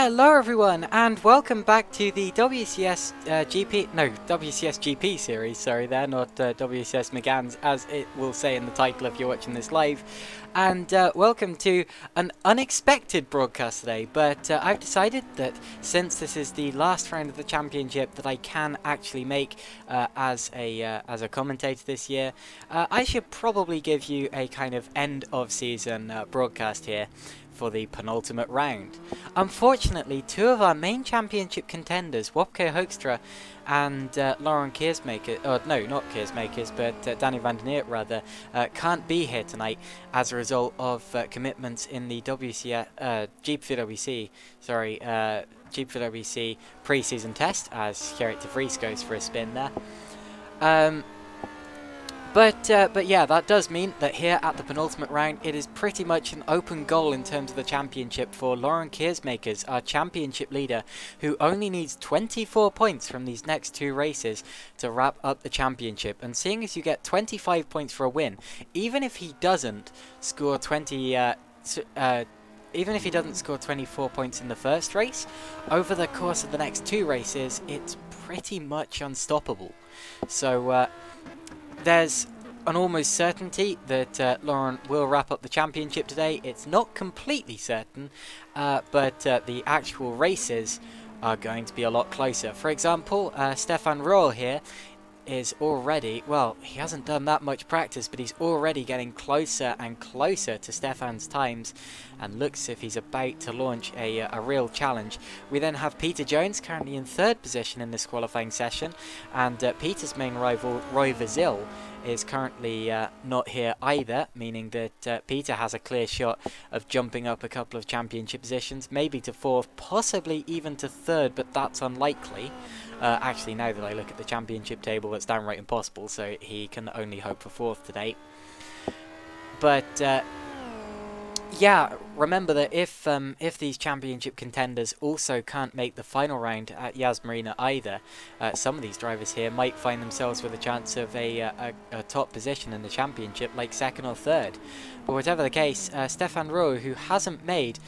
Hello everyone, and welcome back to the WCS GP series, sorry there, not WCS Megané, as it will say in the title if you're watching this live. And welcome to an unexpected broadcast today, but I've decided that since this is the last round of the championship that I can actually make as a commentator this year, I should probably give you a kind of end of season broadcast here for the penultimate round. Unfortunately, two of our main championship contenders, Wopke Hoekstra and Laurent Keersmaker, no, not Keersmakers, but Danny van der Neert rather, can't be here tonight as a result of commitments in the GP4WC pre-season test, as Gerrit de Vries goes for a spin there. But yeah, that does mean that here at the penultimate round, it is pretty much an open goal in terms of the championship for Laurent Keersmakers, our championship leader, who only needs 24 points from these next two races to wrap up the championship. And seeing as you get 25 points for a win, even if he doesn't score 24 points in the first race, over the course of the next two races, it's pretty much unstoppable. So there's an almost certainty that Laurent will wrap up the championship today. It's not completely certain, but the actual races are going to be a lot closer. For example, Stefan Roll here is already, well, he hasn't done that much practice, but he's already getting closer and closer to Stefan's times and looks as if he's about to launch a real challenge. We then have Peter Jones currently in third position in this qualifying session, and Peter's main rival Roy Vazil is currently not here either, meaning that Peter has a clear shot of jumping up a couple of championship positions, maybe to fourth, possibly even to third, but that's unlikely. Actually, now that I look at the championship table, it's downright impossible, so he can only hope for fourth today. But yeah, remember that if these championship contenders also can't make the final round at Yas Marina either, some of these drivers here might find themselves with a chance of a top position in the championship, like second or third. But whatever the case, Stefan Rowe, who hasn't made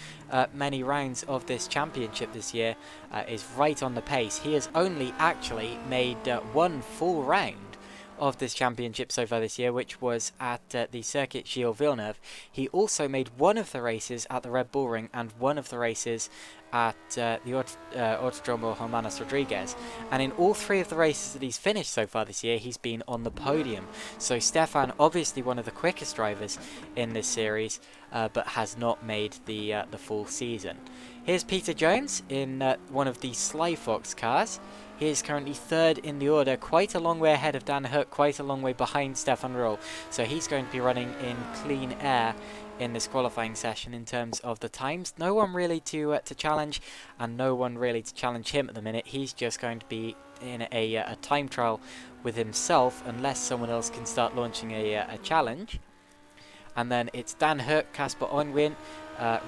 many rounds of this championship this year, is right on the pace. He has only actually made one full round of this championship so far this year, which was at the Circuit Gilles Villeneuve. He also made one of the races at the Red Bull Ring and one of the races at the Autodromo Hermanos Rodriguez. And in all three of the races that he's finished so far this year, he's been on the podium. So Stefan, obviously one of the quickest drivers in this series, but has not made the full season. Here's Peter Jones in one of the Sly Fox cars. He is currently third in the order, quite a long way ahead of Dan Hook, quite a long way behind Stefan Roll. So he's going to be running in clean air in this qualifying session in terms of the times. No one really to challenge, and no one really to challenge him at the minute. He's just going to be in a time trial with himself, unless someone else can start launching a challenge. And then it's Dan Hook, Casper Onwin,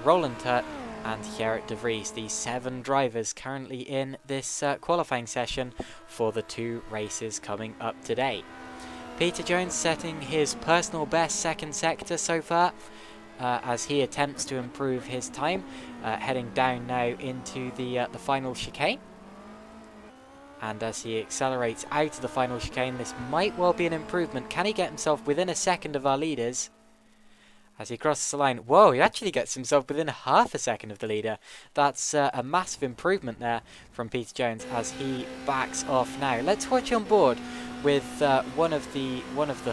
Roland Tut, and Gerrit de Vries, the 7 drivers currently in this qualifying session for the 2 races coming up today. Peter Jones setting his personal best second sector so far, as he attempts to improve his time, heading down now into the final chicane. And as he accelerates out of the final chicane, this might well be an improvement. Can he get himself within a second of our leaders? As he crosses the line, whoa, he actually gets himself within half a second of the leader. That's a massive improvement there from Peter Jones as he backs off now. Let's watch on board with one of the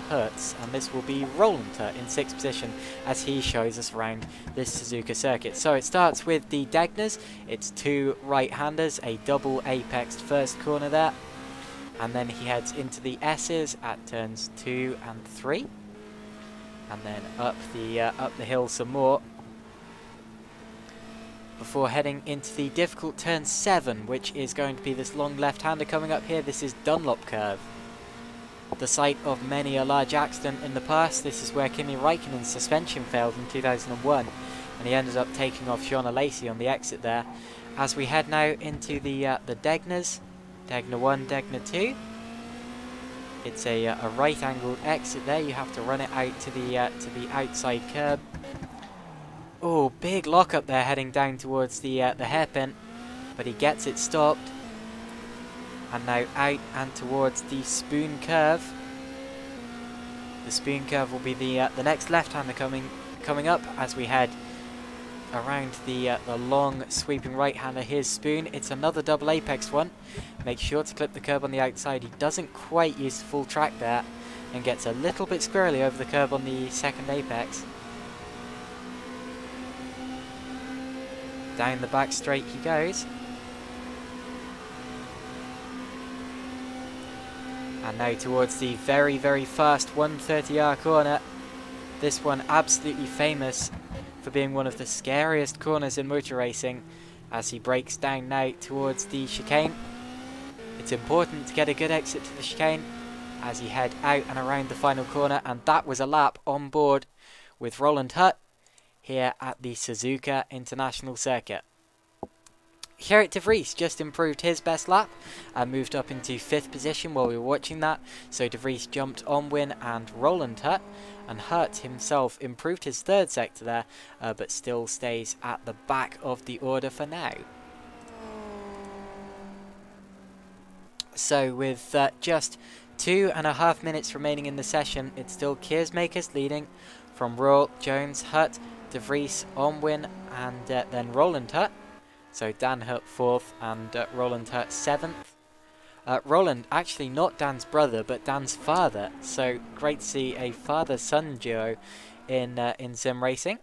Hurts, and this will be Roland Tut in 6th position as he shows us around this Suzuka circuit. So it starts with the Degners. It's 2 right-handers, a double apexed first corner there, and then he heads into the S's at turns 2 and 3. And then up the hill some more before heading into the difficult turn 7, which is going to be this long left-hander coming up here. This is Dunlop Curve, the site of many a large accident in the past. This is where Kimi Raikkonen's suspension failed in 2001, and he ended up taking off Shauna Lacey on the exit there. As we head now into the Degners, Degner 1, Degner 2. It's a right-angled exit there. You have to run it out to the outside curb. Oh, big lock up there heading down towards the hairpin. but he gets it stopped. And now out and towards the spoon curve. The spoon curve will be the next left-hander coming up as we head around the long sweeping right-hander. Here's spoon. It's another double apex one. Make sure to clip the curb on the outside. He doesn't quite use the full track there and gets a little bit squirrely over the curb on the second apex. Down the back straight he goes. And now towards the very, very fast 130R corner. This one absolutely famous for being one of the scariest corners in motor racing as he breaks down now towards the chicane. It's important to get a good exit to the chicane as he head out and around the final corner, and that was a lap on board with Roland Hutt here at the Suzuka International Circuit. Gerrit de Vries just improved his best lap and moved up into 5th position while we were watching that. So de Vries jumped on Win and Roland Hutt, and Hutt himself improved his 3rd sector there, but still stays at the back of the order for now. So with just 2.5 minutes remaining in the session, it's still Keersmakers leading from Royal, Jones, Hutt, de Vries, Onwin, and then Roland Hutt. So Dan Hutt 4th and Roland Hutt 7th. Roland, actually not Dan's brother, but Dan's father. So great to see a father-son duo in sim racing.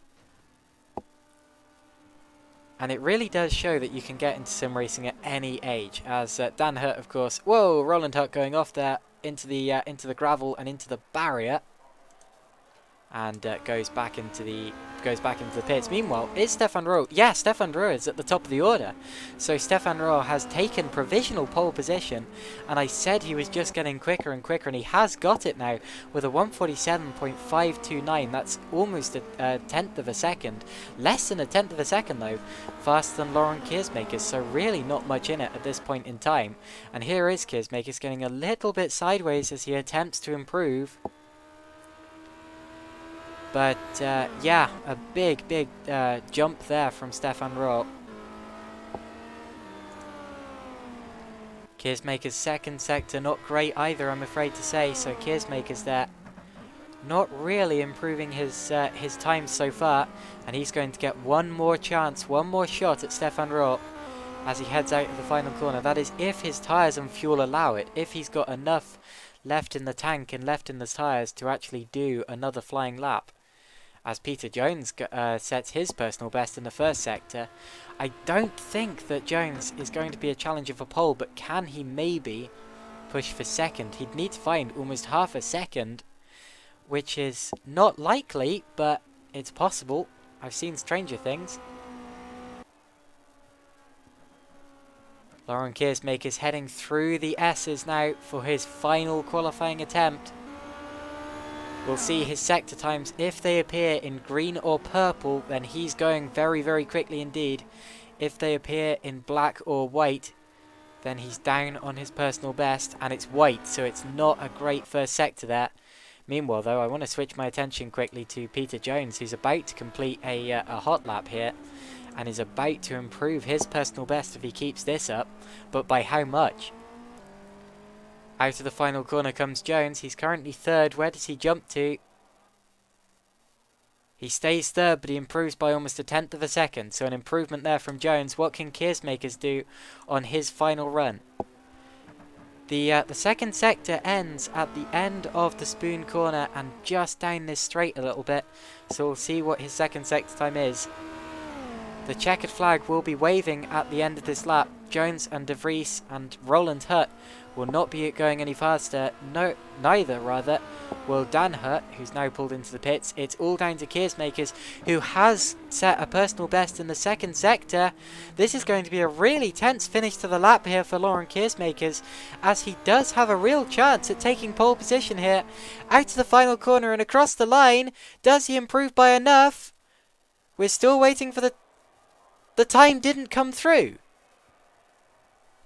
And it really does show that you can get into sim racing at any age. As Dan Hutt, of course, whoa, Roland Hutt going off there into the gravel and into the barrier, and goes back into the pits. Meanwhile, is Stefan Rowe? Yeah, Stefan Rowe is at the top of the order. So Stefan Rowe has taken provisional pole position, and I said he was just getting quicker and quicker, and he has got it now with a 1:47.529. That's almost a tenth of a second, less than a tenth of a second though, faster than Laurent Keersmakers. So really not much in it at this point in time. And here is Keersmakers getting a little bit sideways as he attempts to improve. But, yeah, a big jump there from Stefan Rowe. Keersmakers' 2nd sector, not great either, I'm afraid to say. So Keersmakers there, not really improving his time so far. And he's going to get one more chance, one more shot at Stefan Rowe as he heads out of the final corner. That is if his tyres and fuel allow it. If he's got enough left in the tank and left in the tyres to actually do another flying lap. As Peter Jones sets his personal best in the 1st sector. I don't think that Jones is going to be a challenger for pole, but can he maybe push for 2nd? He'd need to find almost half a second, which is not likely, but it's possible. I've seen stranger things. Laurent Keersmakers heading through the S's now for his final qualifying attempt. We'll see his sector times. If they appear in green or purple, then he's going very, very quickly indeed. If they appear in black or white, then he's down on his personal best, and it's white, so it's not a great 1st sector there. Meanwhile, though, I want to switch my attention quickly to Peter Jones, who's about to complete a hot lap here, and is about to improve his personal best if he keeps this up, but by how much? Out of the final corner comes Jones. He's currently 3rd. Where does he jump to? He stays 3rd, but he improves by almost a tenth of a second. So an improvement there from Jones. What can Keersmakers do on his final run? The 2nd sector ends at the end of the spoon corner and just down this straight a little bit. So we'll see what his 2nd sector time is. The checkered flag will be waving at the end of this lap. Jones and de Vries and Roland Hutt will not be going any faster. No, neither rather will Dan Hutt, who's now pulled into the pits. It's all down to Keersmakers, who has set a personal best in the 2nd sector. This is going to be a really tense finish to the lap here for Laurent Keersmakers, as he does have a real chance at taking pole position here. Out to the final corner and across the line. Does he improve by enough? We're still waiting for the time didn't come through.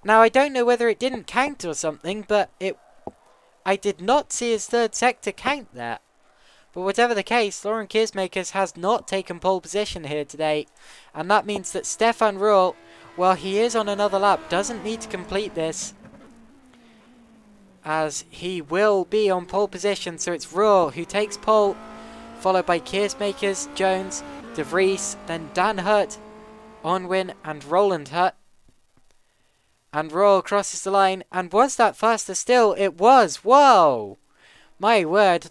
Now, I don't know whether it didn't count or something, but I did not see his 3rd sector count there. But whatever the case, Laurent Keersmakers has not taken pole position here today. And that means that Stefan Rowe Well, he is on another lap. Doesn't need to complete this, as he will be on pole position. So it's Royal who takes pole, followed by Keersmakers, Jones, De Vries, then Dan Hurt, Onwin and Roland Hurt. And Royal crosses the line. And was that faster still? It was. Whoa! My word.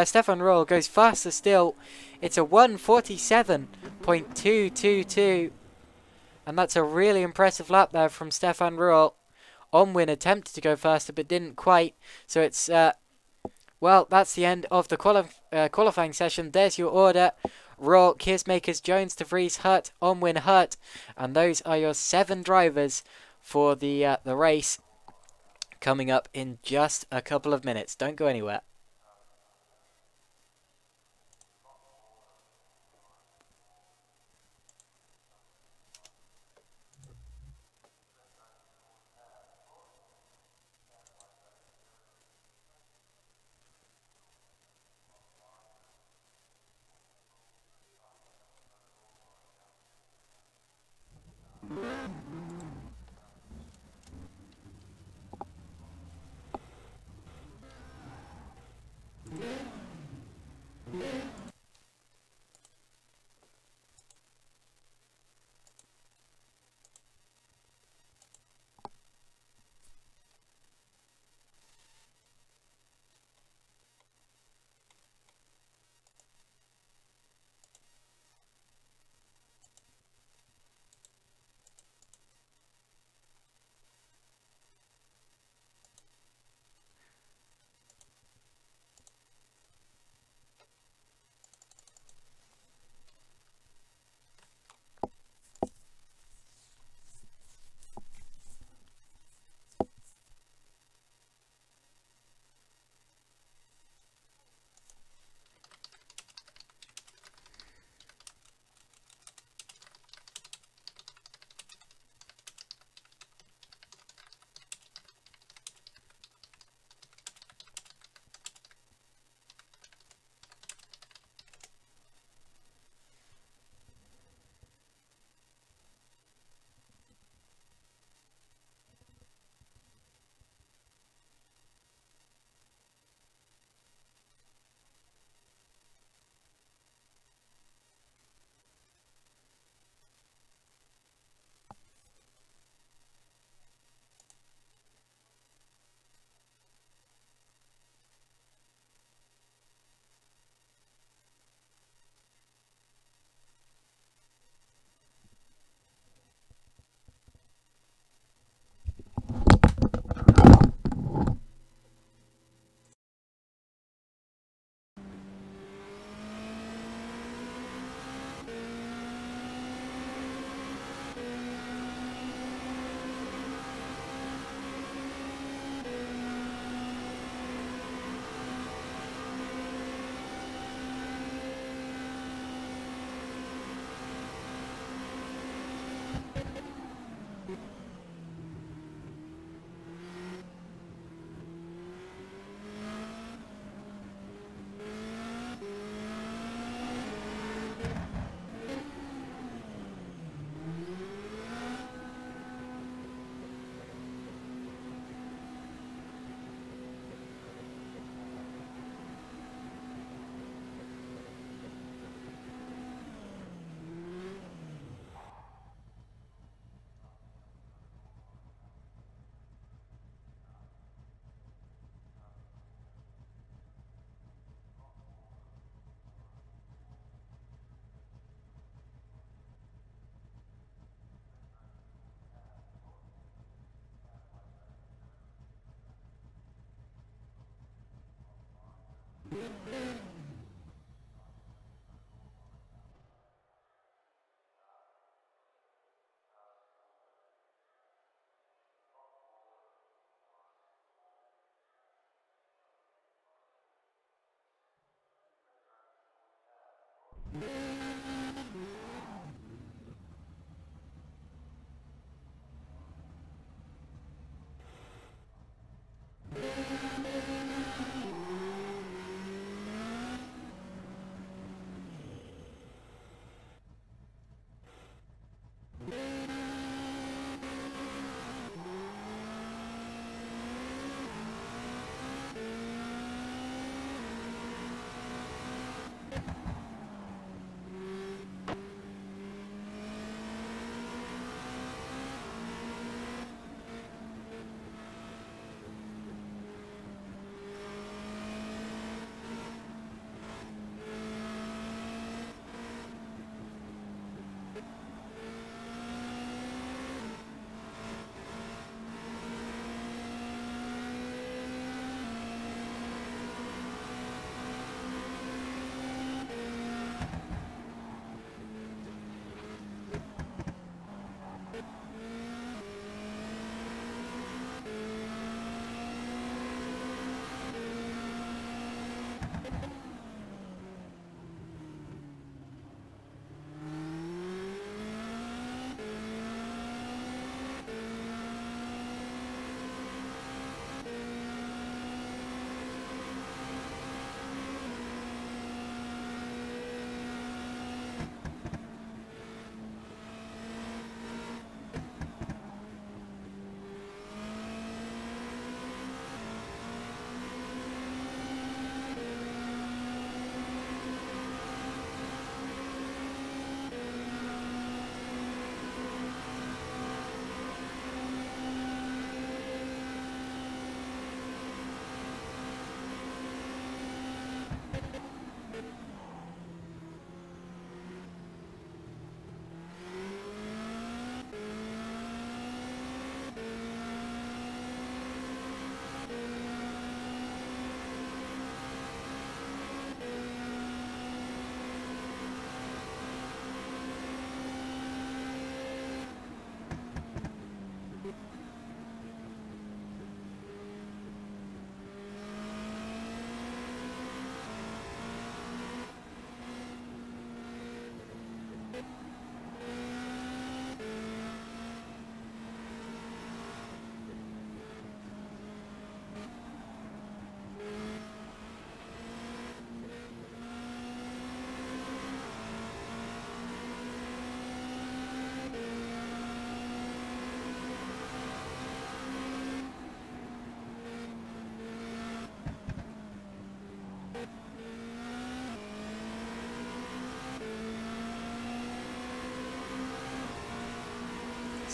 Stefan Royal goes faster still. It's a 1:47.222. And that's a really impressive lap there from Stefan Royal. Onwin attempted to go faster but didn't quite. So it's, well, that's the end of the qualifying session. There's your order. Royal, Keersmakers, Jones, De Vries, Hurt, Onwin, Hurt. And those are your 7 drivers for the race coming up in just a couple of minutes. Don't go anywhere.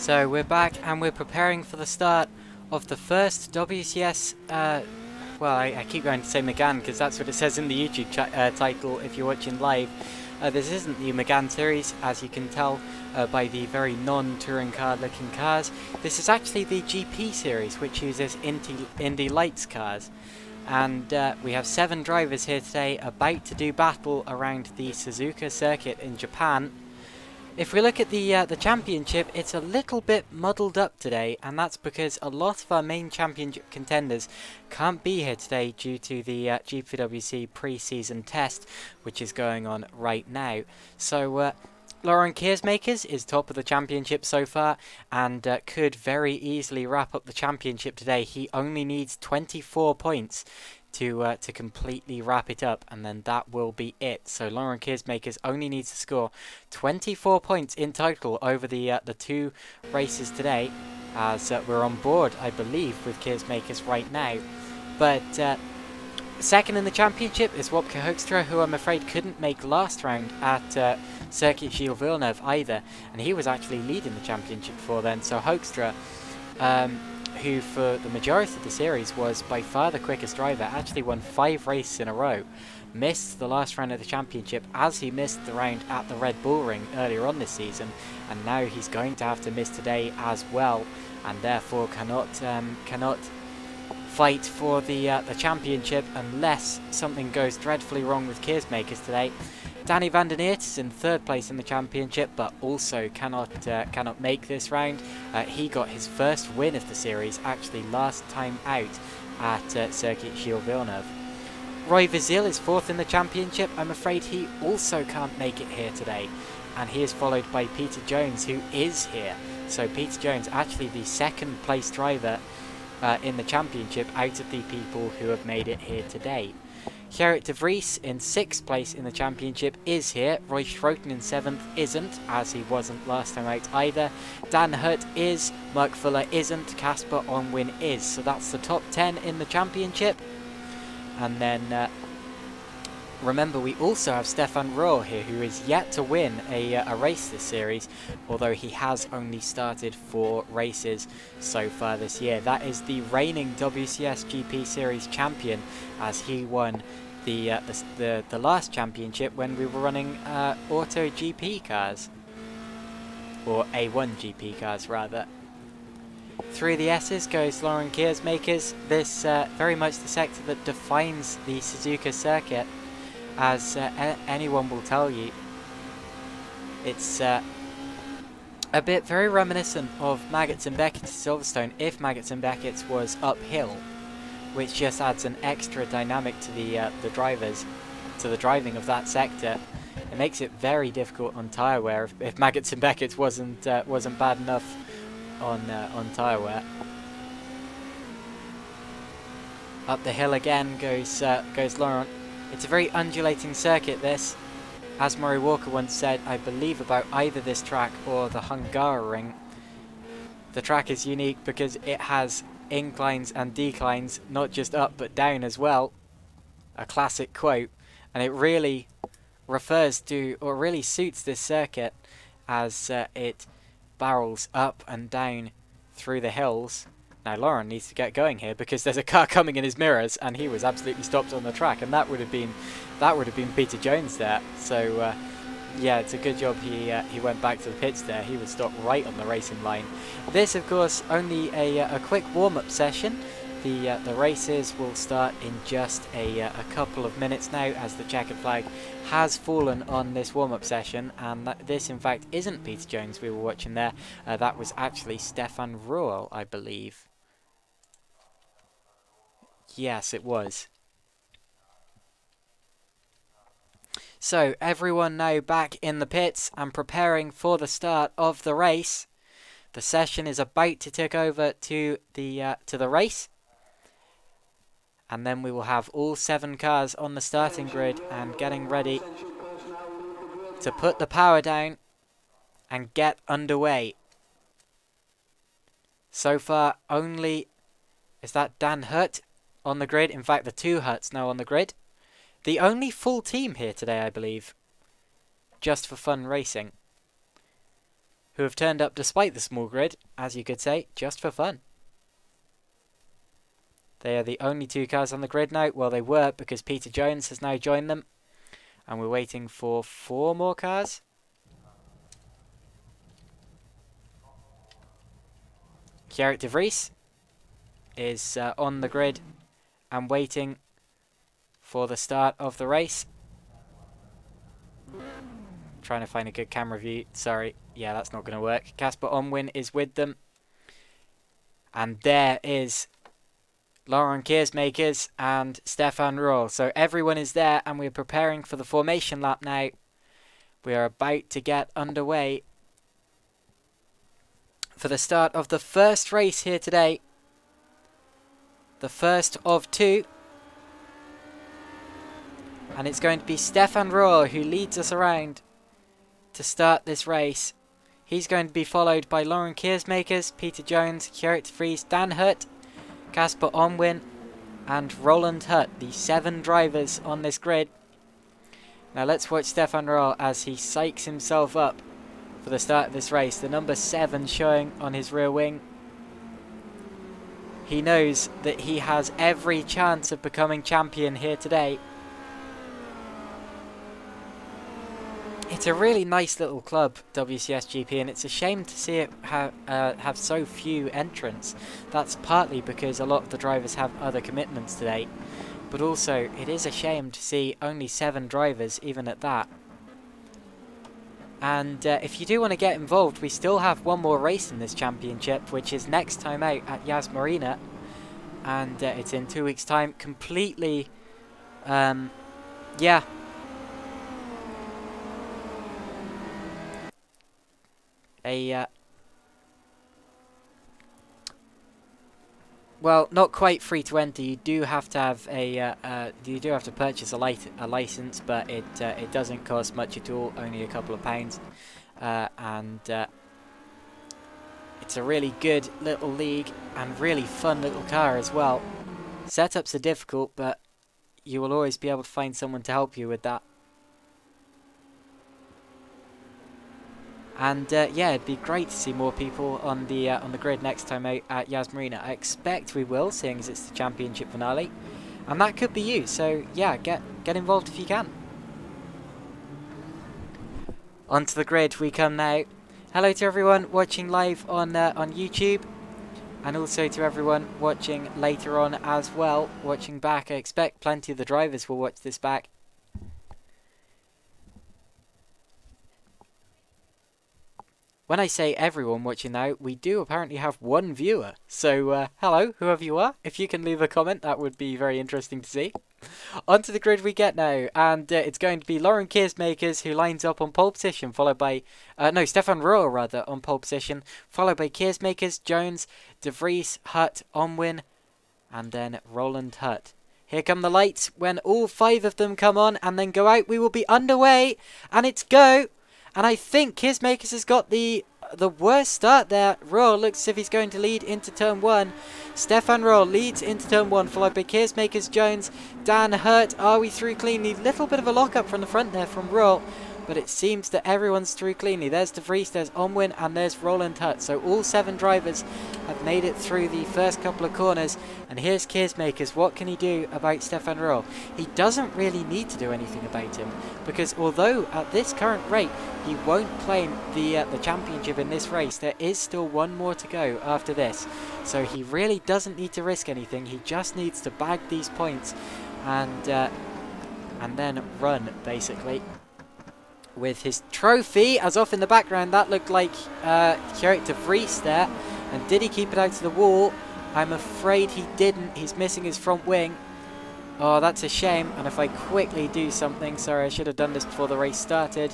So we're back and we're preparing for the start of the first WCS, well, I keep going to say Megané because that's what it says in the YouTube title if you're watching live. This isn't the Megané series, as you can tell by the very non-touring car looking cars. This is actually the GP series, which uses Indy Lights cars. And we have 7 drivers here today about to do battle around the Suzuka circuit in Japan. If we look at the championship, it's a little bit muddled up today, and that's because a lot of our main championship contenders can't be here today due to the GPWC pre-season test, which is going on right now. So Laurent Keersmakers is top of the championship so far, and could very easily wrap up the championship today. He only needs 24 points to completely wrap it up, and then that will be it. So Laurent Keersmakers only needs to score 24 points in total over the 2 races today, as we're on board, I believe, with Keersmakers right now. But second in the championship is Wopke Hoekstra, who I'm afraid couldn't make last round at Circuit Gilles Villeneuve either, and he was actually leading the championship before then. So Hoekstra, who for the majority of the series was by far the quickest driver, actually won 5 races in a row, missed the last round of the championship as he missed the round at the Red Bull Ring earlier on this season, and now he's going to have to miss today as well, and therefore cannot fight for the championship unless something goes dreadfully wrong with Keersmakers today. Danny van der Neert is in 3rd place in the championship, but also cannot make this round. He got his first win of the series actually last time out at Circuit Gilles Villeneuve. Roy Vizil is 4th in the championship. I'm afraid he also can't make it here today, and he is followed by Peter Jones, who is here. So Peter Jones, actually the 2nd place driver in the championship out of the people who have made it here today. Gerrit de Vries in 6th place in the championship is here. Roy Schroten in 7th isn't, as he wasn't last time out either. Dan Hurt is, Mark Fuller isn't, Casper Onwin is. So that's the top 10 in the championship. And then remember, we also have Stefan Rohr here, who is yet to win a race this series, although he has only started 4 races so far this year. That is the reigning WCS GP Series champion, as he won the last championship when we were running Auto GP cars, or A1 GP cars rather. Through the S's goes Laurent Keersmakers. This very much the sector that defines the Suzuka circuit, as anyone will tell you. It's a bit very reminiscent of Maggots and Beckett to Silverstone if Maggots and Beckett's was uphill, which just adds an extra dynamic to the drivers, to the driving of that sector. It makes it very difficult on tyre wear if Maggots and Beckett's wasn't bad enough on tyre wear. Up the hill again goes Laurent. It's a very undulating circuit, this. As Murray Walker once said, I believe, about either this track or the Hungaroring, the track is unique because it has inclines and declines, not just up but down as well. A classic quote, and it really refers to, or really suits this circuit, as it barrels up and down through the hills. Now Laurent needs to get going here because there's a car coming in his mirrors, and he was absolutely stopped on the track, and that would have been Peter Jones there. So yeah, it's a good job he went back to the pits there. He was stopped right on the racing line. This, of course, only a quick warm-up session. The races will start in just a couple of minutes now, as the checkered flag has fallen on this warm-up session, and this in fact isn't Peter Jones we were watching there. That was actually Stefan Rohr, I believe. Yes, it was. So everyone now back in the pits and preparing for the start of the race. The session is about to tick over to the race, and then we will have all 7 cars on the starting grid and getting ready to put the power down and get underway. So far, only is that Dan Hurt on the grid. In fact, the 2 Hurts now on the grid. The only full team here today, I believe. Just for fun racing. who have turned up despite the small grid, as you could say, just for fun. They are the only 2 cars on the grid now. Well, they were, because Peter Jones has now joined them. And we're waiting for 4 more cars. Gerrit de Vries is on the grid and waiting for the start of the race. Trying to find a good camera view. Sorry. Yeah, that's not going to work. Casper Onwin is with them. And there is Laurent Keersmakers and Stefan Roll. So everyone is there and we're preparing for the formation lap now. We are about to get underway for the start of the first race here today. The first of 2. And it's going to be Stefan Roll who leads us around to start this race. He's going to be followed by Laurent Keersmakers, Peter Jones, Gerrit de Vries, Dan Hut, Casper Onwin and Roland Hut, the 7 drivers on this grid. Now let's watch Stefan Roll as he psychs himself up for the start of this race. The number 7 showing on his rear wing. He knows that he has every chance of becoming champion here today. It's a really nice little club, WCS GP, and it's a shame to see it have so few entrants. That's partly because a lot of the drivers have other commitments today, but also it is a shame to see only 7 drivers, even at that. And if you do want to get involved, we still have 1 more race in this championship, which is next time out at Yas Marina, and it's in 2 weeks' time. Completely, yeah. Well, not quite free to enter. You do have to have a you do have to purchase a license, but it doesn't cost much at all, only a couple of pounds, and it's a really good little league and really fun little car as well. Setups are difficult, but you will always be able to find someone to help you with that. And yeah, it'd be great to see more people on the grid next time out at Yas Marina. I expect we will, seeing as it's the championship finale, and that could be you. So yeah, get involved if you can. Onto the grid we come now. Hello to everyone watching live on YouTube, and also to everyone watching later on as well. Watching back, I expect plenty of the drivers will watch this back. When I say everyone watching now, we do apparently have 1 viewer. So, hello, whoever you are. If you can leave a comment, that would be very interesting to see. Onto the grid we get now, and it's going to be Laurent Keersmakers who lines up on pole position, followed by, no, Stefan Rohr rather, on pole position, followed by Keersmakers, Jones, de Vries, Hut, Onwin, and then Roland Hut. Here come the lights. When all 5 of them come on and then go out, we will be underway, and it's go! And I think Keersmakers has got the worst start there. Roll looks as if he's going to lead into turn 1. Stefan Roll leads into turn 1, followed by Keersmakers, Jones, Dan Hurt. Are we through cleanly? Little bit of a lock-up from the front there from Roll, but it seems that everyone's through cleanly. There's de Vries, there's Onwin, and there's Roland Hut. So all 7 drivers have made it through the first couple of corners. And here's Keersmakers. What can he do about Stefan Roll? He doesn't really need to do anything about him, because although at this current rate he won't claim the championship in this race, there is still 1 more to go after this. So he really doesn't need to risk anything. He just needs to bag these points and then run, basically, with his trophy. As off in the background, that looked like Gerrit de Vries there. And did he keep it out to the wall? I'm afraid he didn't. He's missing his front wing. Oh, that's a shame. And if I quickly do something, sorry, I should have done this before the race started,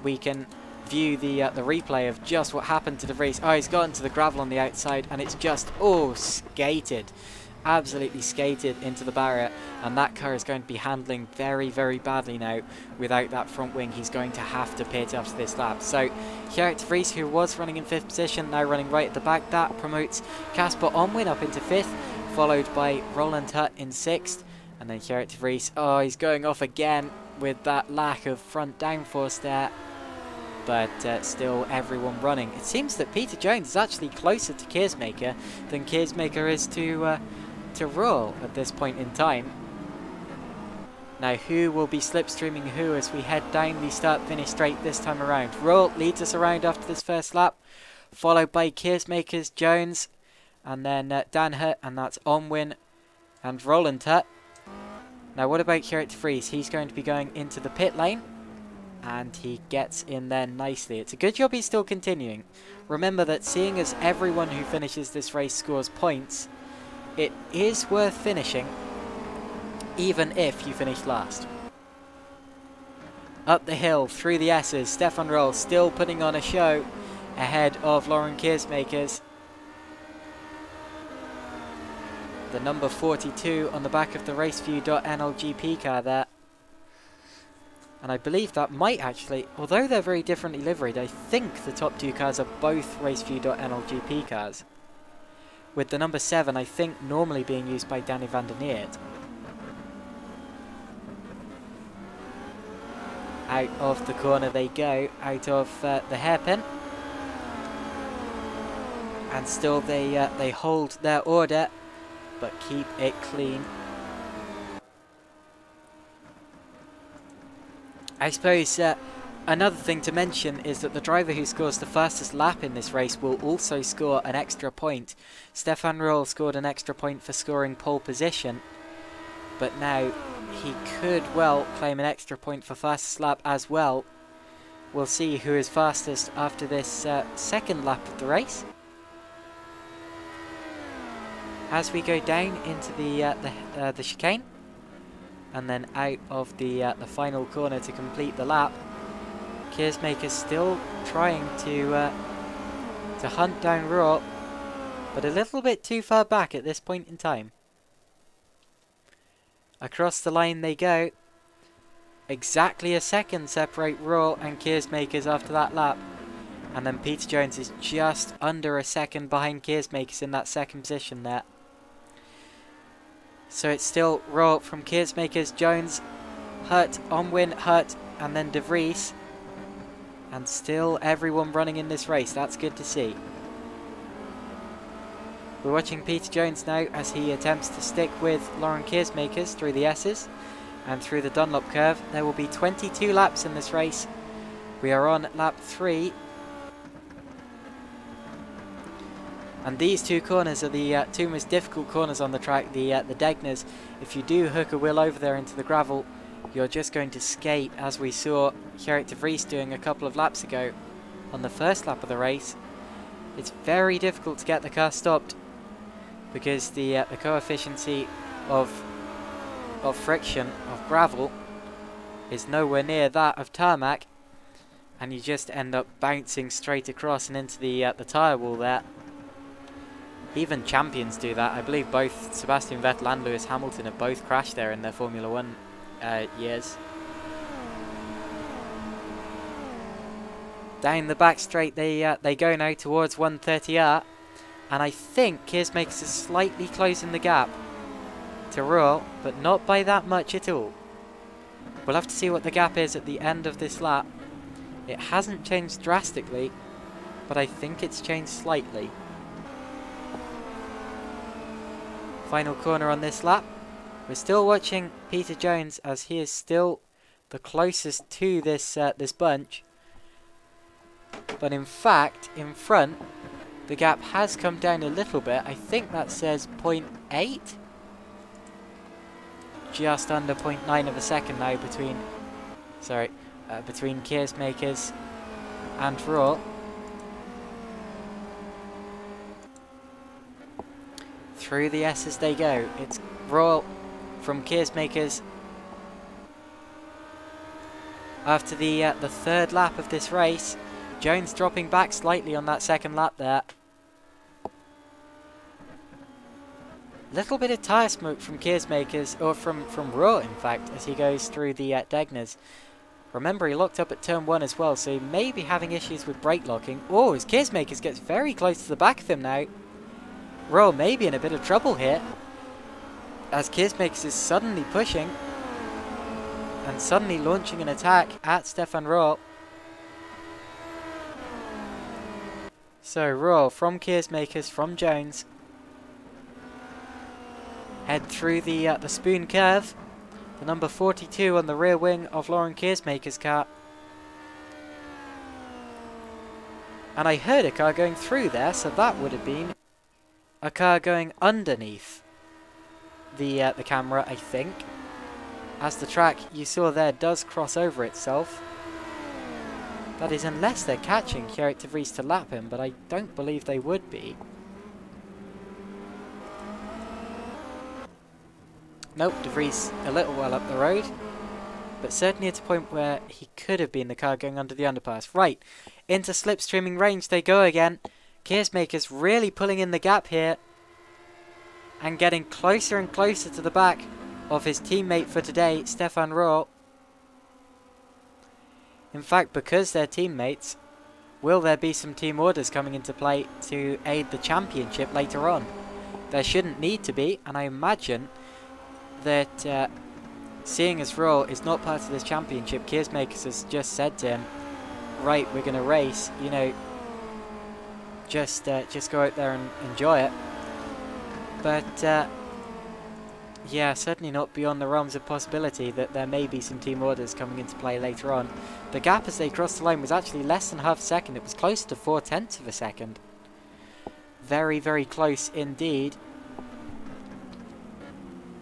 we can view the replay of just what happened to de Vries. Oh, he's gotten to the gravel on the outside, and it's just, oh, skated. Absolutely skated into the barrier, and that car is going to be handling very, very badly now. Without that front wing, he's going to have to pit after this lap. So Gerrit de Vries, who was running in 5th position, now running right at the back. That promotes Casper Onwin up into 5th, followed by Roland Hut in 6th, and then Gerrit de Vries. Oh, he's going off again with that lack of front downforce there. but still everyone running. It seems that Peter Jones is actually closer to Keersmaker than Keersmaker is to Royal at this point in time. Now, who will be slipstreaming who as we head down the start-finish straight this time around? Royal leads us around after this first lap, followed by Keersmaker's Jones, and then Dan Hutt, and that's Onwin and Roland Hutt. Now, what about Gerrit de Vries? He's going to be going into the pit lane, and he gets in there nicely. It's a good job he's still continuing. Remember that seeing as everyone who finishes this race scores points, it is worth finishing, even if you finish last. Up the hill, through the S's, Stefan Roll still putting on a show ahead of Lauren Keersmakers. The number 42 on the back of the Raceview.nl car there. And I believe that might actually, although they're very differently liveried, I think the top two cars are both Raceview.nl cars. With the number 7, I think, normally being used by Danny van der Neert. Out of the corner they go, out of the hairpin. And still they hold their order, but keep it clean. I suppose another thing to mention is that the driver who scores the fastest lap in this race will also score an extra point. Stefan Roll scored an extra point for scoring pole position, but now he could well claim an extra point for fastest lap as well. We'll see who is fastest after this second lap of the race. As we go down into the chicane, and then out of the final corner to complete the lap, Keersmaker's still trying to hunt down Raw, but a little bit too far back at this point in time. Across the line they go. Exactly a second separate Raw and Keersmakers after that lap. And then Peter Jones is just under a second behind Keersmakers in that second position there. So it's still Raw from Keersmakers, Jones, Hutt, Onwin, Hutt, and then de Vries. And still everyone running in this race. That's good to see. We're watching Peter Jones now as he attempts to stick with Lauren Keersmakers through the S's and through the Dunlop curve. There will be 22 laps in this race. We are on lap 3. And these two corners are the two most difficult corners on the track, the Degners. If you do hook a wheel over there into the gravel, you're just going to skate, as we saw Gerrit de Vries doing a couple of laps ago on the first lap of the race. It's very difficult to get the car stopped because the coefficient of friction of gravel is nowhere near that of tarmac, and you just end up bouncing straight across and into the tyre wall there. Even champions do that. I believe both Sebastian Vettel and Lewis Hamilton have both crashed there in their Formula 1 years. Down the back straight they go now towards 130R, and I think Keersmakers is slightly closing the gap to Royal, but not by that much at all. We'll have to see what the gap is at the end of this lap. It hasn't changed drastically, but I think it's changed slightly. Final corner on this lap. We're still watching Peter Jones as he is still the closest to this bunch. But in fact, in front, the gap has come down a little bit. I think that says 0.8. Just under 0.9 of a second now between Keersmakers and Raw. Through the S as they go. It's Raw from Keersmakers. After the third lap of this race, Jones dropping back slightly on that second lap there. Little bit of tyre smoke from Keersmakers, or from Raw in fact, as he goes through the Degners. Remember, he locked up at turn 1 as well, so he may be having issues with brake locking. Oh, as Keersmakers gets very close to the back of him now. Raw may be in a bit of trouble here, as Keersmakers is suddenly pushing and suddenly launching an attack at Stefan Raw. So Raw from Keersmakers, from Jones, head through the spoon curve. The number 42 on the rear wing of Lauren Keersmaker's car. And I heard a car going through there, so that would have been a car going underneath the camera, I think. As the track you saw there does cross over itself. That is, unless they're catching Kjerk de Vries to lap him, but I don't believe they would be. Nope, de Vries a little well up the road, but certainly at a point where he could have been the car going under the underpass. Right, into slipstreaming range they go again. Keersmakers really pulling in the gap here and getting closer and closer to the back of his teammate for today, Stefan Rohr. In fact, because they're teammates, will there be some team orders coming into play to aid the championship later on? There shouldn't need to be, and I imagine that seeing as Rohr is not part of this championship, Keersmakers has just said to him, right, we're going to race, you know, just go out there and enjoy it. But yeah, certainly not beyond the realms of possibility that there may be some team orders coming into play later on. The gap as they crossed the line was actually less than half a second. It was close to 0.4 of a second. Very, very close indeed.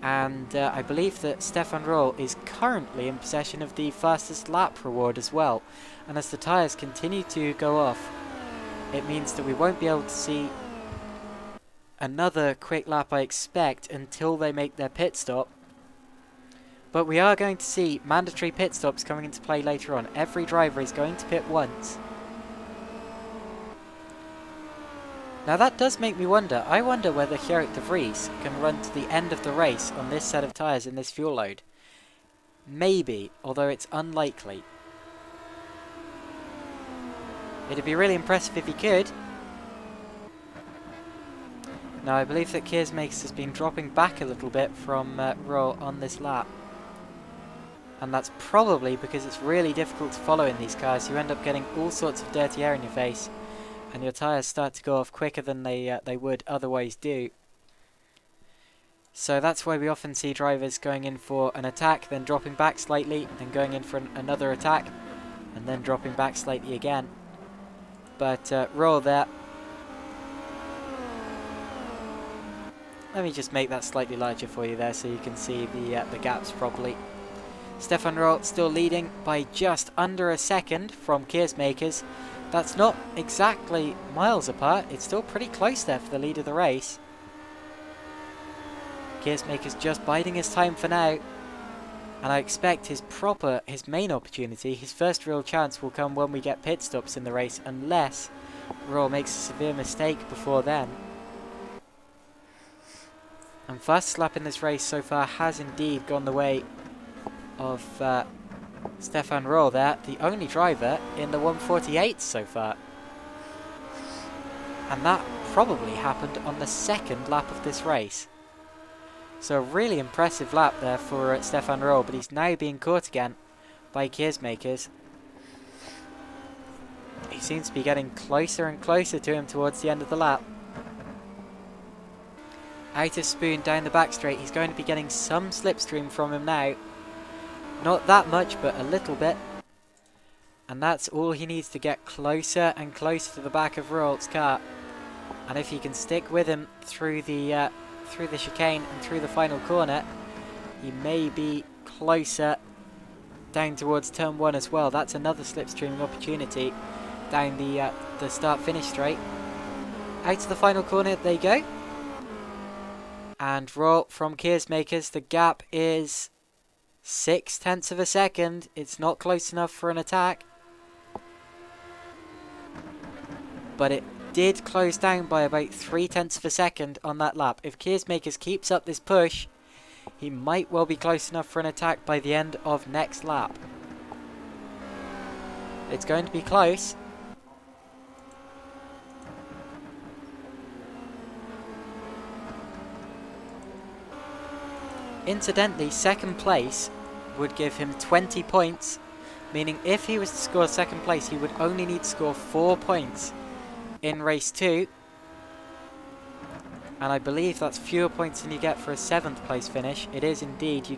And I believe that Stefan Rohr is currently in possession of the fastest lap reward as well. And as the tyres continue to go off, it means that we won't be able to see another quick lap, I expect, until they make their pit stop. But we are going to see mandatory pit stops coming into play later on. Every driver is going to pit once. Now that does make me wonder. I wonder whether Kjerk de Vries can run to the end of the race on this set of tyres in this fuel load. Maybe, although it's unlikely. It'd be really impressive if he could. Now I believe that Keersmakers has been dropping back a little bit from Rohr on this lap. And that's probably because it's really difficult to follow in these cars. You end up getting all sorts of dirty air in your face, and your tyres start to go off quicker than they would otherwise do. So that's why we often see drivers going in for an attack, then dropping back slightly, then going in for another attack, and then dropping back slightly again. But Rohr there. Let me just make that slightly larger for you there so you can see the gaps properly. Stefan Rohr still leading by just under a second from Keersmakers. That's not exactly miles apart. It's still pretty close there for the lead of the race. Keersmakers just biding his time for now. And I expect his main opportunity, his first real chance, will come when we get pit stops in the race, unless Rohr makes a severe mistake before then. And fastest lap in this race so far has indeed gone the way of Stefan Rohr there, the only driver in the 148 so far. And that probably happened on the second lap of this race. So a really impressive lap there for Stefan Rohr, but he's now being caught again by Keersmakers. He seems to be getting closer and closer to him towards the end of the lap. Out of spoon down the back straight, he's going to be getting some slipstream from him now. Not that much, but a little bit. And that's all he needs to get closer and closer to the back of Rohl's car. And if he can stick with him through the chicane and through the final corner, he may be closer down towards turn 1 as well. That's another slipstreaming opportunity down the start-finish straight. Out to the final corner they go. And Rohr from Keersmakers, the gap is 0.6 of a second. It's not close enough for an attack. But it did close down by about 0.3 of a second on that lap. If Keersmakers keeps up this push, he might well be close enough for an attack by the end of next lap. It's going to be close. Incidentally, second place would give him 20 points, meaning if he was to score second place, he would only need to score 4 points in race 2. And I believe that's fewer points than you get for a 7th place finish. It is indeed. You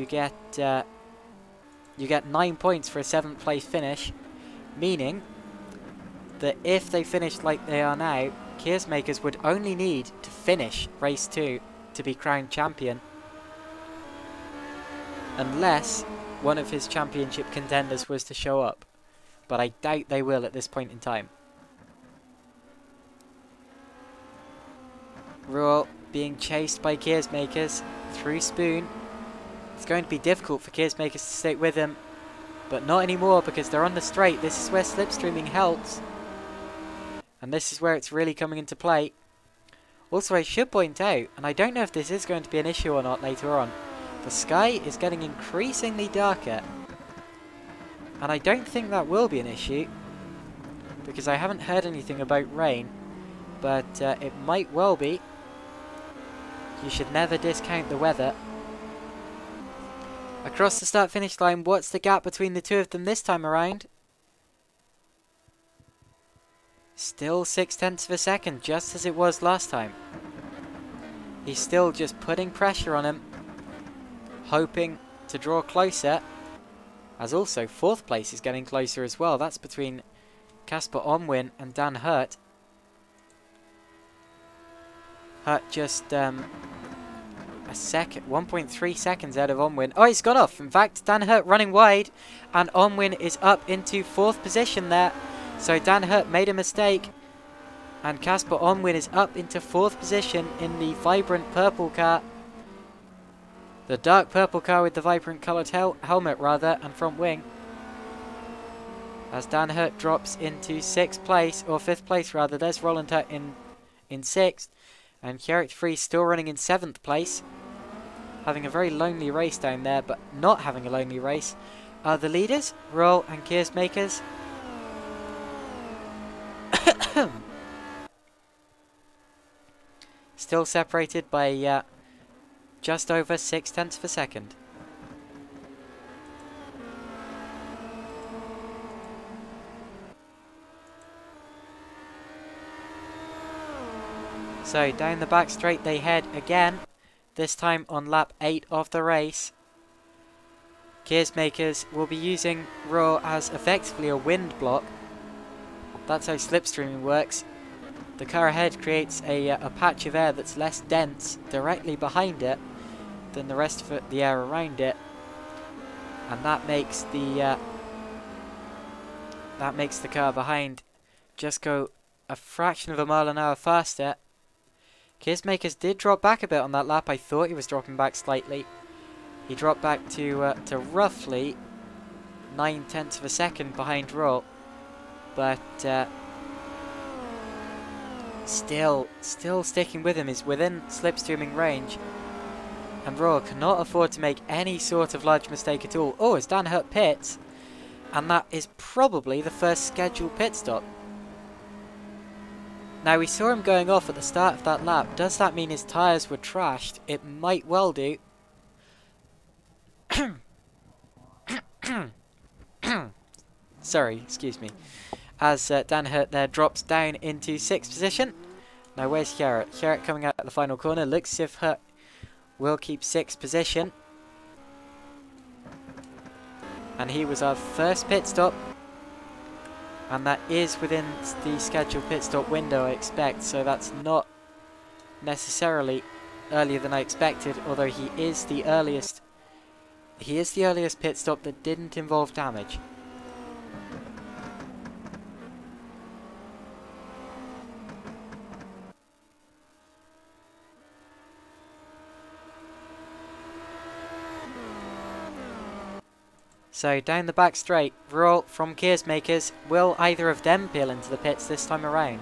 get 9 points for a 7th place finish, meaning that if they finished like they are now, Keersmakers would only need to finish race 2 to be crowned champion, unless one of his championship contenders was to show up. But I doubt they will at this point in time. Roar being chased by Keersmakers through Spoon. It's going to be difficult for Keersmakers to stick with him, but not anymore because they're on the straight. This is where slipstreaming helps, and this is where it's really coming into play. Also, I should point out, and I don't know if this is going to be an issue or not later on, the sky is getting increasingly darker, and I don't think that will be an issue because I haven't heard anything about rain, but it might well be. You should never discount the weather. Across the start-finish line, what's the gap between the two of them this time around? Still 0.6 of a second, just as it was last time. He's still just putting pressure on him, hoping to draw closer. As also, 4th place is getting closer as well. That's between Casper Onwin and Dan Hurt. Hurt just 1.3 seconds out of Onwin. Oh, he's gone off. In fact, Dan Hurt running wide, and Onwin is up into 4th position there. So Dan Hurt made a mistake, and Casper Onwin is up into 4th position in the vibrant purple car. The dark purple car with the vibrant coloured helmet rather, and front wing. As Dan Hurt drops into 6th place, or 5th place rather. There's Roland Hurt in 6th. And Kjerrit Free still running in 7th place. Having a very lonely race down there, but not having a lonely race are the leaders, Roll and Keersmakers. Still separated by just over 0.6 of a second. So down the back straight they head again, this time on lap 8 of the race. Keersmakers will be using Raw as effectively a wind block. That's how slipstreaming works. The car ahead creates a patch of air that's less dense directly behind it than the rest of the air around it, and that makes the car behind just go a fraction of a mile an hour faster. Keersmakers did drop back a bit on that lap. I thought he was dropping back slightly. He dropped back to roughly 0.9 of a second behind Roll, but still sticking with him. Is within slipstreaming range, and Roll cannot afford to make any sort of large mistake at all. Oh, as Dan Hurt pits, and that is probably the first scheduled pit stop. Now, we saw him going off at the start of that lap. Does that mean his tyres were trashed? It might well do. Sorry, excuse me. As Dan Hurt there drops down into 6th position. Now, where's Kjerrit? Kjerrit coming out at the final corner. Looks as if Hurt will keep 6th position. And he was our first pit stop. And that is within the scheduled pit stop window, I expect. So that's not necessarily earlier than I expected, although he is the earliest. He is the earliest pit stop that didn't involve damage. So down the back straight, Roll from Keersmakers. Will either of them peel into the pits this time around?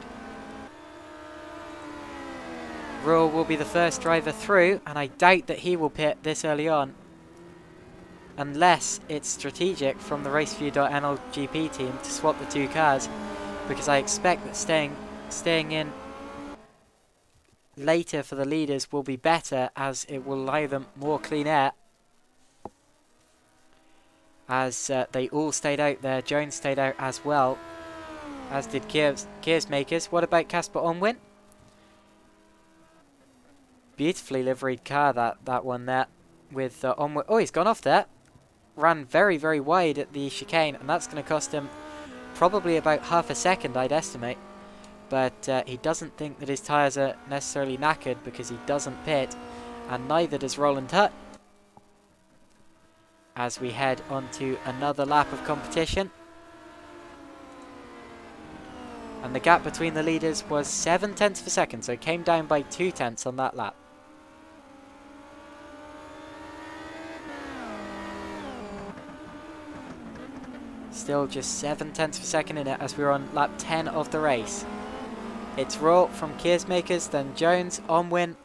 Roll will be the first driver through, and I doubt that he will pit this early on. Unless it's strategic from the RaceView.nl GP team to swap the two cars, because I expect that staying in later for the leaders will be better, as it will allow them more clean air. As they all stayed out there. Jones stayed out as well. as did Gears Makers. What about Casper Onwin? Beautifully liveried car, that one there, with Onwin. Oh, he's gone off there. Ran very, very wide at the chicane, and that's going to cost him probably about half a second, I'd estimate. But he doesn't think that his tyres are necessarily knackered because he doesn't pit, and neither does Roland Hutt. As we head on to another lap of competition. And the gap between the leaders was 0.7 of a second, so it came down by 0.2 on that lap. Still just 0.7 of a second in it as we're on lap 10 of the race. It's Raw from Gears Makers, then Jones, Onwin,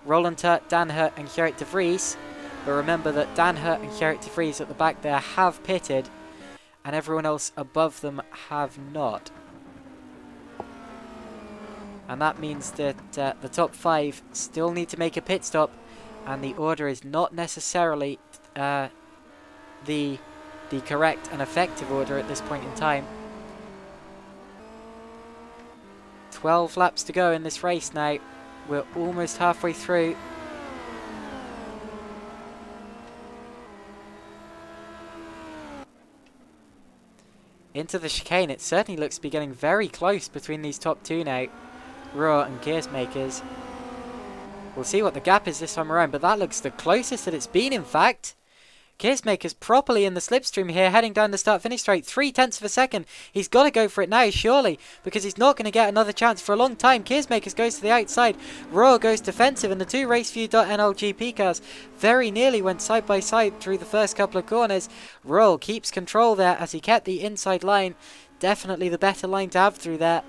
Roland Hutt, Dan Hutt and Gerrit de Vries. But remember that Dan Hutt and Gerrit de Vries at the back there have pitted, and everyone else above them have not. And that means that the top 5 still need to make a pit stop, and the order is not necessarily the correct and effective order at this point in time. 12 laps to go in this race now. We're almost halfway through. Into the chicane, it certainly looks to be getting very close between these top 2 now. Raw and Gears Makers. We'll see what the gap is this time around, but that looks the closest that it's been, in fact. Gears Makers properly in the slipstream here, heading down the start-finish straight. 0.3 of a second. He's got to go for it now, surely, because he's not going to get another chance for a long time. Gears Makers goes to the outside. Raw goes defensive, and the two RaceView.nl GP cars very nearly went side by side through the first couple of corners. Raw keeps control there as he kept the inside line. Definitely the better line to have through there.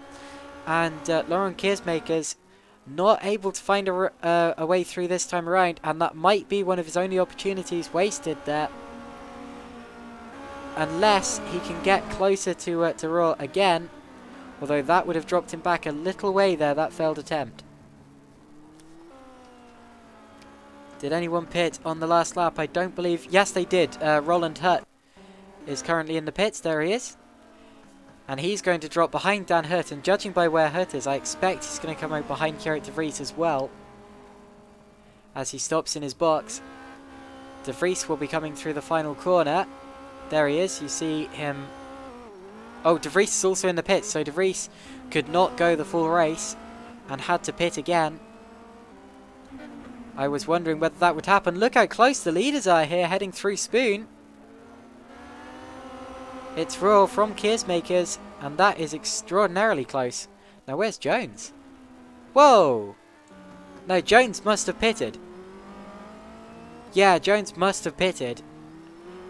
And Laurent Gears Makers not able to find a way through this time around, and that might be one of his only opportunities wasted there. Unless he can get closer to Raw again, although that would have dropped him back a little way there, that failed attempt. Did anyone pit on the last lap? I don't believe. Yes, they did. Roland Hutt is currently in the pits. There he is. And he's going to drop behind Dan Hutt, and judging by where Hutt is, I expect he's going to come out behind Gerrit de Vries as well, as he stops in his box. De Vries will be coming through the final corner. There he is, you see him. Oh, De Vries is also in the pits, so De Vries could not go the full race and had to pit again. I was wondering whether that would happen. Look how close the leaders are here, heading through Spoon. It's Raw from Gears Makers, and that is extraordinarily close. Now, where's Jones? Whoa! No, Jones must have pitted. Yeah, Jones must have pitted,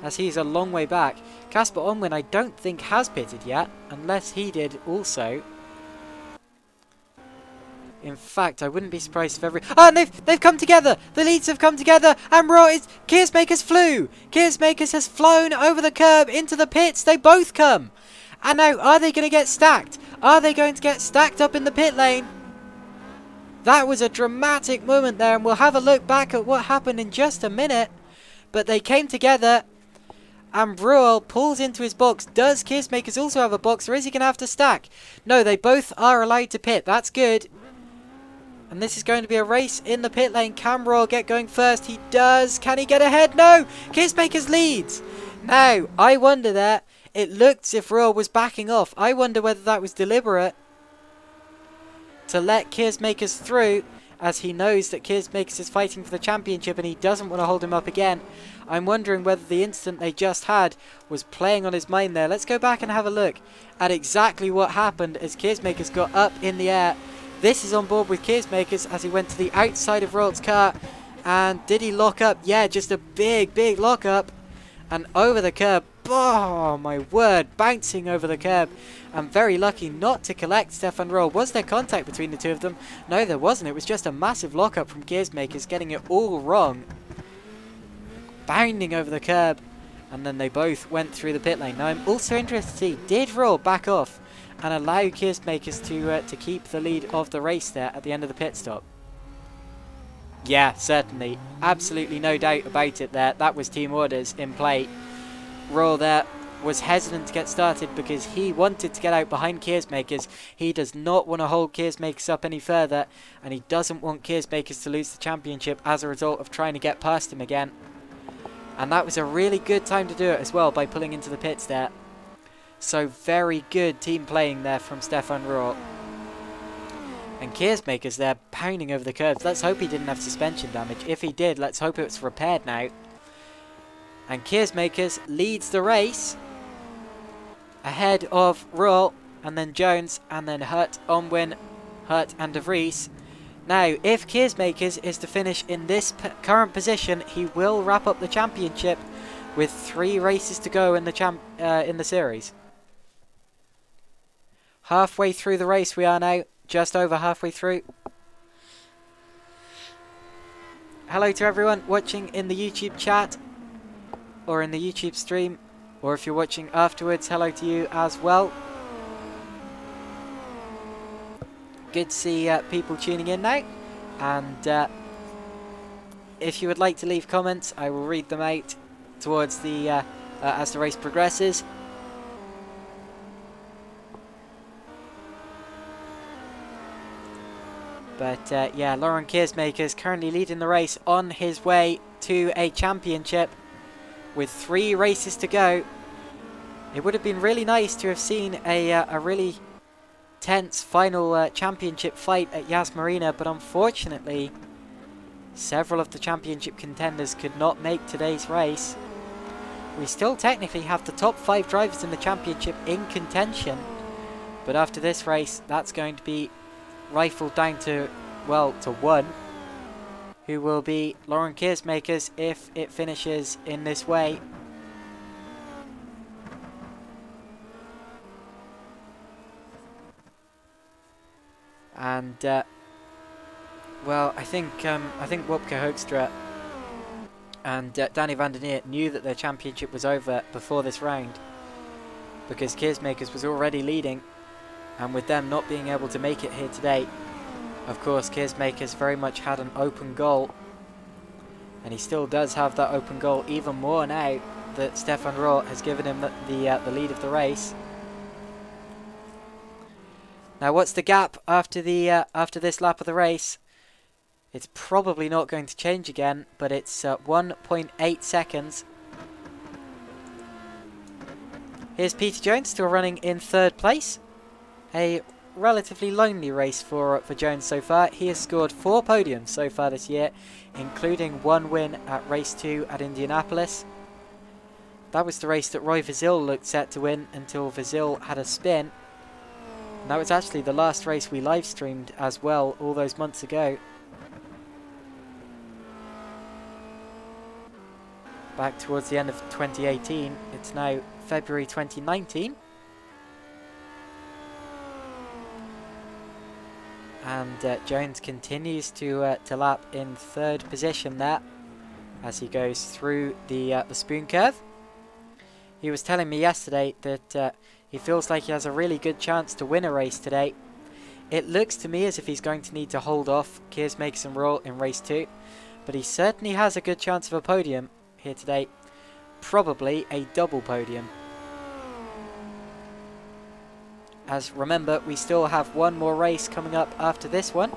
as he's a long way back. Casper Onwin, I don't think, has pitted yet, unless he did also. In fact, I wouldn't be surprised if and they've come together! The leads have come together! And Raw is... Gears Makers flew! Gears Makers has flown over the curb into the pits! They both come! And now, are they going to get stacked? Are they going to get stacked up in the pit lane? That was a dramatic moment there, and we'll have a look back at what happened in just a minute. But they came together, and Bruel pulls into his box. Does Gears Makers also have a box, or is he going to have to stack? No, they both are allowed to pit. That's good. And this is going to be a race in the pit lane. Can Raw get going first? He does. Can he get ahead? No! Gears Makers leads. Now, I wonder there. It looked as if Raw was backing off. I wonder whether that was deliberate to let Gears Makers through, as he knows that Gears Makers is fighting for the championship and he doesn't want to hold him up again. I'm wondering whether the incident they just had was playing on his mind there. Let's go back and have a look at exactly what happened as Gears Makers got up in the air. This is on board with Gears Makers as he went to the outside of Royal's car. And did he lock up? Yeah, just a big, big lock up. And over the curb. Oh, my word. Bouncing over the curb. And very lucky not to collect Stefan Roll. Was there contact between the two of them? No, there wasn't. It was just a massive lock up from Gears Makers, getting it all wrong. Bounding over the curb. And then they both went through the pit lane. Now, I'm also interested to see, did Roll back off and allow Gears Makers to keep the lead of the race there at the end of the pit stop? Yeah, certainly. Absolutely no doubt about it there. That was team orders in play. Roll there was hesitant to get started because he wanted to get out behind Keersmakers. He does not want to hold Keersmakers up any further, and he doesn't want Keersmakers to lose the championship as a result of trying to get past him again. And that was a really good time to do it as well by pulling into the pits there. So very good team playing there from Stefan Rohr. And Keersmakers there pounding over the curves. Let's hope he didn't have suspension damage. If he did, let's hope it's repaired now. And Keersmakers leads the race ahead of Rohr, and then Jones, and then Hurt, Onwin, Hurt and De Vries. Now, if Keersmakers is to finish in this current position, he will wrap up the championship with 3 races to go in the series. Halfway through the race we are now, just over halfway through. Hello to everyone watching in the YouTube chat or in the YouTube stream, or if you're watching afterwards, hello to you as well. Good to see people tuning in now, and if you would like to leave comments, I will read them out towards the as the race progresses. But yeah, Laurent Keersmakers currently leading the race on his way to a championship with 3 races to go. It would have been really nice to have seen a really tense final championship fight at Yas Marina, but unfortunately several of the championship contenders could not make today's race. We still technically have the top 5 drivers in the championship in contention, but after this race that's going to be rifled down to, well, to 1, who will be Laurent Keersmakers if it finishes in this way. And well, I think Wopke Hoekstra and Danny van der Neer knew that their championship was over before this round, because Keersmakers was already leading, and with them not being able to make it here today, of course Keersmakers very much had an open goal, and he still does have that open goal even more now that Stefan Rohr has given him the lead of the race. Now, what's the gap after this lap of the race? It's probably not going to change again, but it's 1.8 seconds. Here's Peter Jones still running in 3rd place. A relatively lonely race for Jones so far. He has scored 4 podiums so far this year, including 1 win at race 2 at Indianapolis. That was the race that Roy Vizil looked set to win until Vizil had a spin. And that was actually the last race we live streamed as well all those months ago. Back towards the end of 2018. It's now February 2019. And Jones continues to lap in 3rd position there as he goes through the spoon curve. He was telling me yesterday that he feels like he has a really good chance to win a race today. It looks to me as if he's going to need to hold off Keersmakers and Rohr in race 2, but he certainly has a good chance of a podium here today. Probably a double podium. As remember, we still have 1 more race coming up after this one.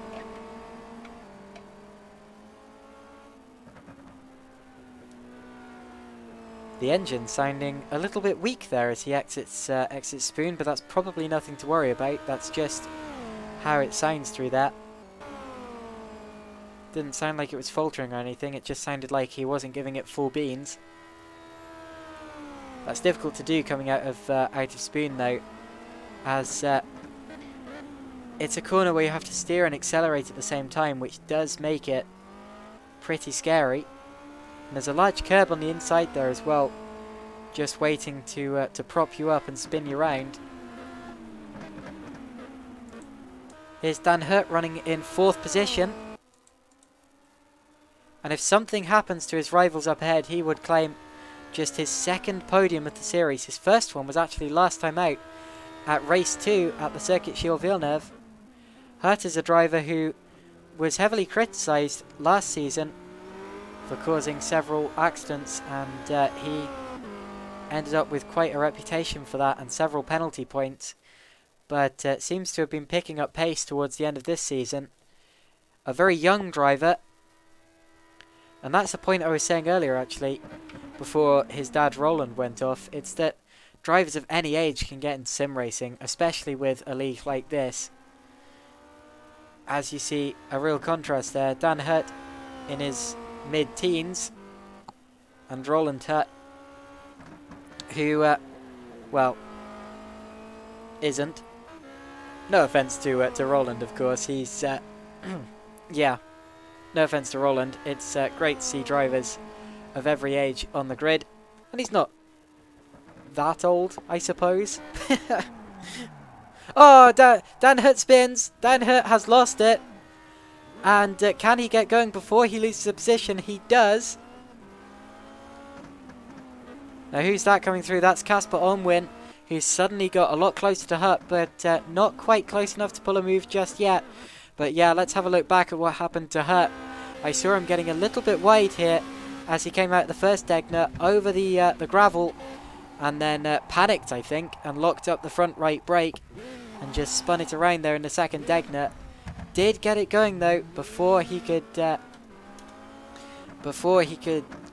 The engine sounding a little bit weak there as he exits spoon, but that's probably nothing to worry about. That's just how it sounds through that. Didn't sound like it was faltering or anything, it just sounded like he wasn't giving it full beans. That's difficult to do coming out of spoon though, as it's a corner where you have to steer and accelerate at the same time, which does make it pretty scary. And there's a large curb on the inside there as well, just waiting to prop you up and spin you round. Here's Dan Hurt running in 4th position. And if something happens to his rivals up ahead, he would claim just his 2nd podium of the series. His first one was actually last time out at race 2 at the Circuit Gilles Villeneuve. Hurt is a driver who was heavily criticised last season for causing several accidents, and he ended up with quite a reputation for that and several penalty points, but seems to have been picking up pace towards the end of this season. A very young driver, and that's the point I was saying earlier actually, before his dad Roland went off. It's that drivers of any age can get into sim racing, especially with a league like this. As you see, a real contrast there. Dan Hurt in his mid-teens, and Roland Hurt, who, well, isn't. No offence to Roland, of course. He's, yeah, no offence to Roland. It's great to see drivers of every age on the grid, and he's not that old, I suppose. Oh, Dan Hurt spins. Dan Hurt has lost it. And can he get going before he loses the position? He does. Now, who's that coming through? That's Casper Onwin, who's suddenly got a lot closer to Hurt, but not quite close enough to pull a move just yet. But yeah, let's have a look back at what happened to Hurt. I saw him getting a little bit wide here as he came out the first Degner over the gravel, and then panicked, I think, and locked up the front right brake and just spun it around there in the second Degner. Did get it going though before he could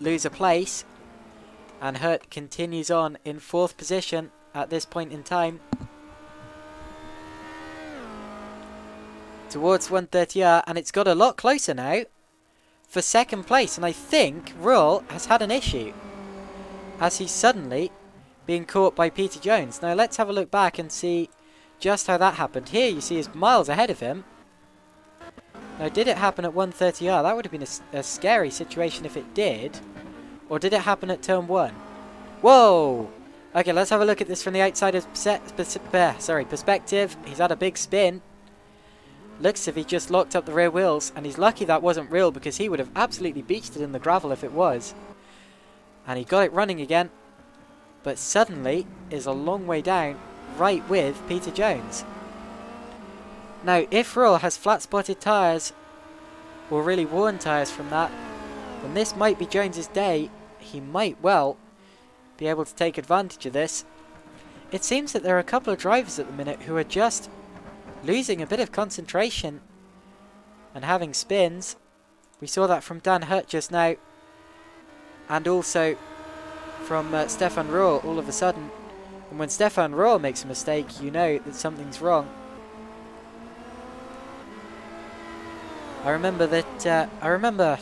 lose a place, and Hurt continues on in 4th position at this point in time towards 130R, and it's got a lot closer now for 2nd place. And I think Ruhl has had an issue as he's suddenly being caught by Peter Jones. Now let's have a look back and see just how that happened. Here you see he's miles ahead of him. Now, did it happen at 130R? That would have been a scary situation if it did. Or did it happen at turn 1? Whoa! Okay, let's have a look at this from the outsider's perspective. He's had a big spin. Looks as if he just locked up the rear wheels, and he's lucky that wasn't real, because he would have absolutely beached it in the gravel if it was. And he got it running again, but suddenly is a long way down, right with Peter Jones. Now, if Ruhl has flat-spotted tyres, or really worn tyres from that, then this might be Jones's day. He might well be able to take advantage of this. It seems that there are a couple of drivers at the minute who are just losing a bit of concentration and having spins. We saw that from Dan Hurt just now, and also from Stefan Ruhl all of a sudden. And when Stefan Ruhl makes a mistake, you know that something's wrong. I remember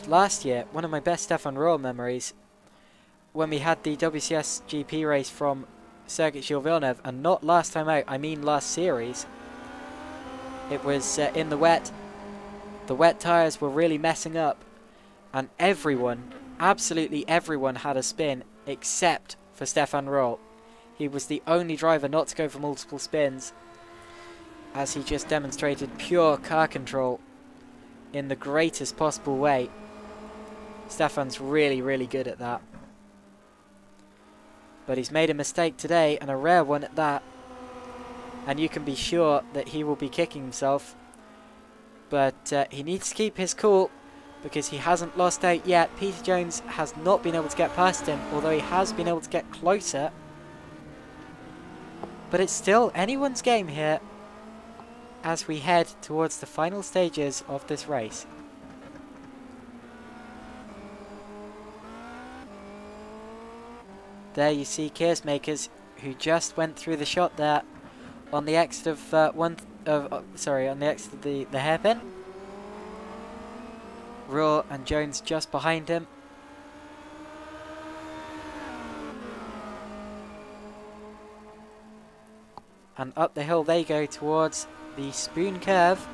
last year, one of my best Stefan Ruhl memories, when we had the WCS GP race from Circuit Gilles Villeneuve, and not last time out, I mean last series. It was in the wet. The wet tyres were really messing up, and everyone, absolutely everyone, had a spin except for Stefan Ruhl. He was the only driver not to go for multiple spins, as he just demonstrated pure car control in the greatest possible way. Stefan's really, really good at that. But he's made a mistake today, and a rare one at that. And you can be sure that he will be kicking himself. But he needs to keep his cool, because he hasn't lost out yet. Peter Jones has not been able to get past him, although he has been able to get closer. But it's still anyone's game here as we head towards the final stages of this race. There you see Keersmakers, who just went through the shot there on the exit of on the exit of the hairpin. Ruhl and Jones just behind him. And up the hill they go towards the spoon curve.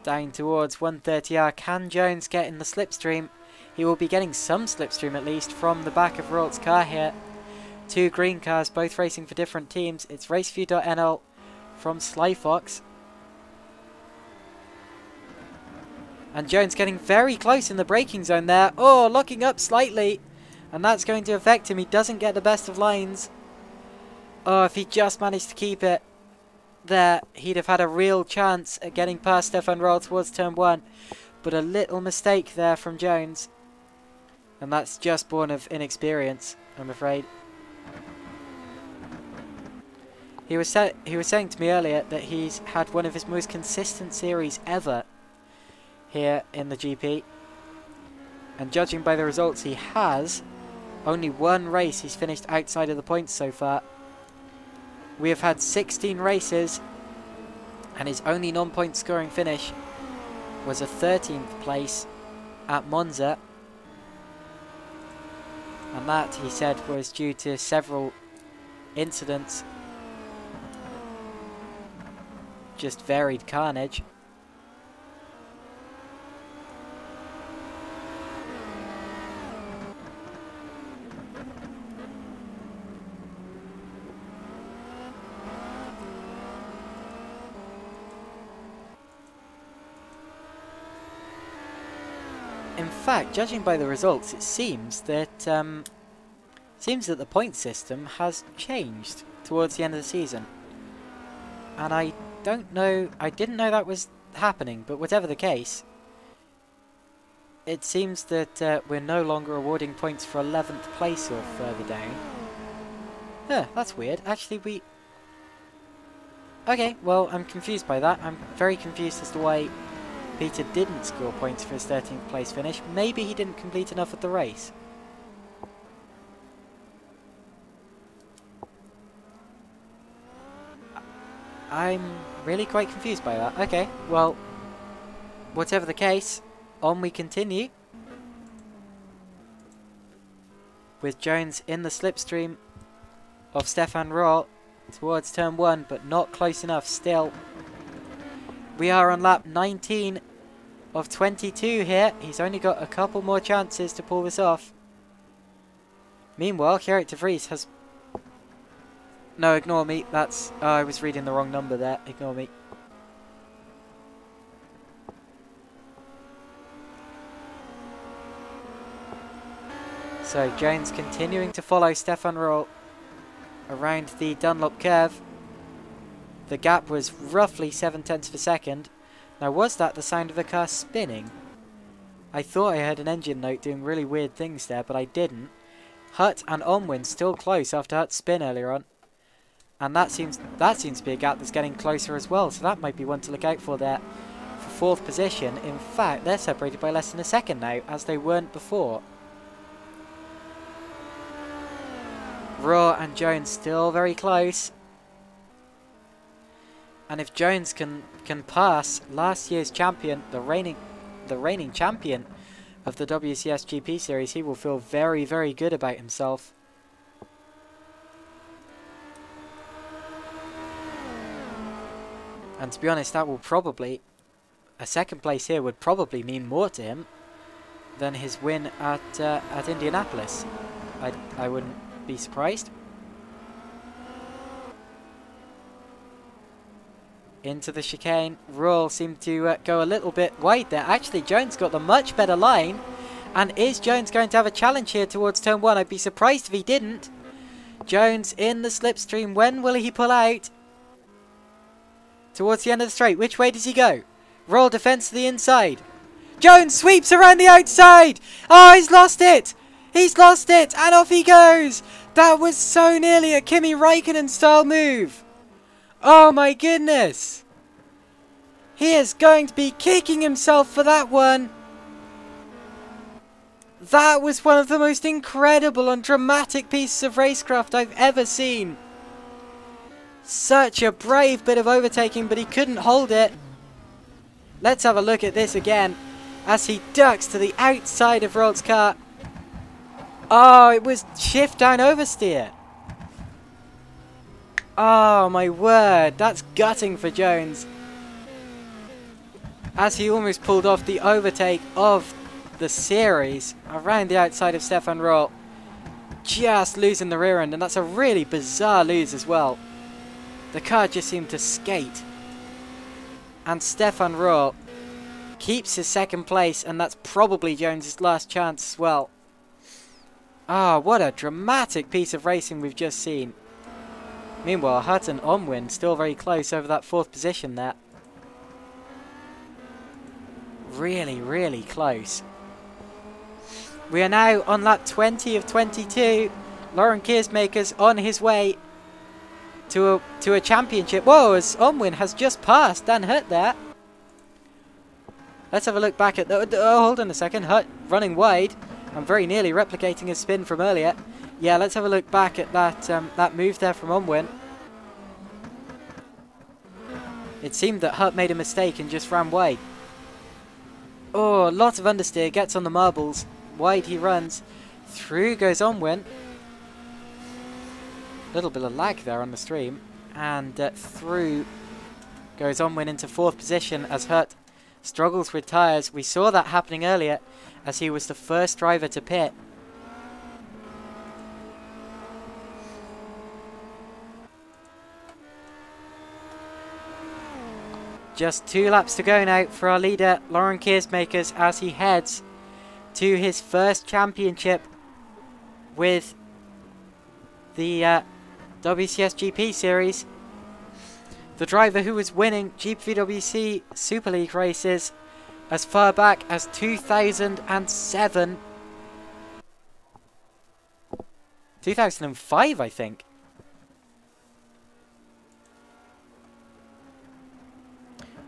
Down towards 130R. Can Jones get in the slipstream? He will be getting some slipstream at least from the back of Ruhl's car here. Two green cars, both racing for different teams. It's raceview.nl from Slyfox. And Jones getting very close in the braking zone there. Oh, locking up slightly. And that's going to affect him. He doesn't get the best of lines. Oh, if he just managed to keep it. there, he'd have had a real chance at getting past Stefan Roll towards turn 1. But a little mistake there from Jones. And that's just born of inexperience, I'm afraid. He was saying to me earlier that he's had one of his most consistent series ever here in the GP. And judging by the results he has, only one race he's finished outside of the points so far. We have had 16 races, and his only non-point scoring finish was a 13th place at Monza. And that, he said, was due to several incidents. Just varied carnage. In fact, judging by the results, it seems that the point system has changed towards the end of the season. And I don't know, I didn't know that was happening, but whatever the case, it seems that we're no longer awarding points for 11th place or further down. Huh, that's weird. Actually, okay, well, I'm confused by that. I'm very confused as to why Peter didn't score points for his 13th place finish. Maybe he didn't complete enough of the race. I'm really quite confused by that. Okay, well, whatever the case, on we continue. With Jones in the slipstream of Stefan Roll towards turn 1, but not close enough still. We are on lap 19 of 22 here. He's only got a couple more chances to pull this off. Meanwhile, Gerrit de Vries has... No, ignore me. That's... Oh, I was reading the wrong number there. Ignore me. So, Jones continuing to follow Stefan Roll around the Dunlop curve. The gap was roughly 0.7 of a second. Now, was that the sound of the car spinning? I thought I heard an engine note doing really weird things there, but I didn't. Hutt and Onwin still close after Hutt's spin earlier on. And that seems to be a gap that's getting closer as well, so that might be one to look out for there for 4th position. In fact, they're separated by less than a second now, as they weren't before. Raw and Jones still very close. And if Jones can pass last year's champion, the reigning champion of the WCS GP series, he will feel very, very good about himself. And to be honest, that will probably, a 2nd place here would probably mean more to him than his win at Indianapolis. I wouldn't be surprised. Into the chicane. Roll seemed to go a little bit wide there. Actually, Jones got the much better line. And is Jones going to have a challenge here towards turn 1? I'd be surprised if he didn't. Jones in the slipstream. When will he pull out? Towards the end of the straight. Which way does he go? Roll defense to the inside. Jones sweeps around the outside. Oh, he's lost it. He's lost it. And off he goes. That was so nearly a Kimi Räikkönen style move. Oh my goodness. He is going to be kicking himself for that one. That was one of the most incredible and dramatic pieces of racecraft I've ever seen. Such a brave bit of overtaking, but he couldn't hold it. Let's have a look at this again as he ducks to the outside of Roll's car. Oh, it was shift down oversteer. Oh my word, that's gutting for Jones. As he almost pulled off the overtake of the series around the outside of Stefan Roll. Just losing the rear end, and that's a really bizarre lose as well. The car just seemed to skate. And Stefan Roll keeps his 2nd place, and that's probably Jones's last chance as well. Ah, what a dramatic piece of racing we've just seen. Meanwhile, Hurt and Onwin still very close over that 4th position there. Really, really close. We are now on lap 20 of 22. Lauren Keersmaker's on his way to a championship. Whoa, as Onwin has just passed Dan Hurt there. Let's have a look back at the... Oh, hold on a second. Hurt running wide. I'm very nearly replicating his spin from earlier. Yeah, let's have a look back at that that move there from Onwin. It seemed that Hurt made a mistake and just ran wide. Oh, lots of understeer. Gets on the marbles. Wide he runs. Through goes Onwin. Little bit of lag there on the stream. And through goes Onwin into 4th position as Hurt struggles with tyres. We saw that happening earlier as he was the first driver to pit. Just 2 laps to go now for our leader, Lauren Keersmakers, as he heads to his first championship with the WCS GP Series. The driver who was winning GPWC Super League races as far back as 2007. 2005, I think.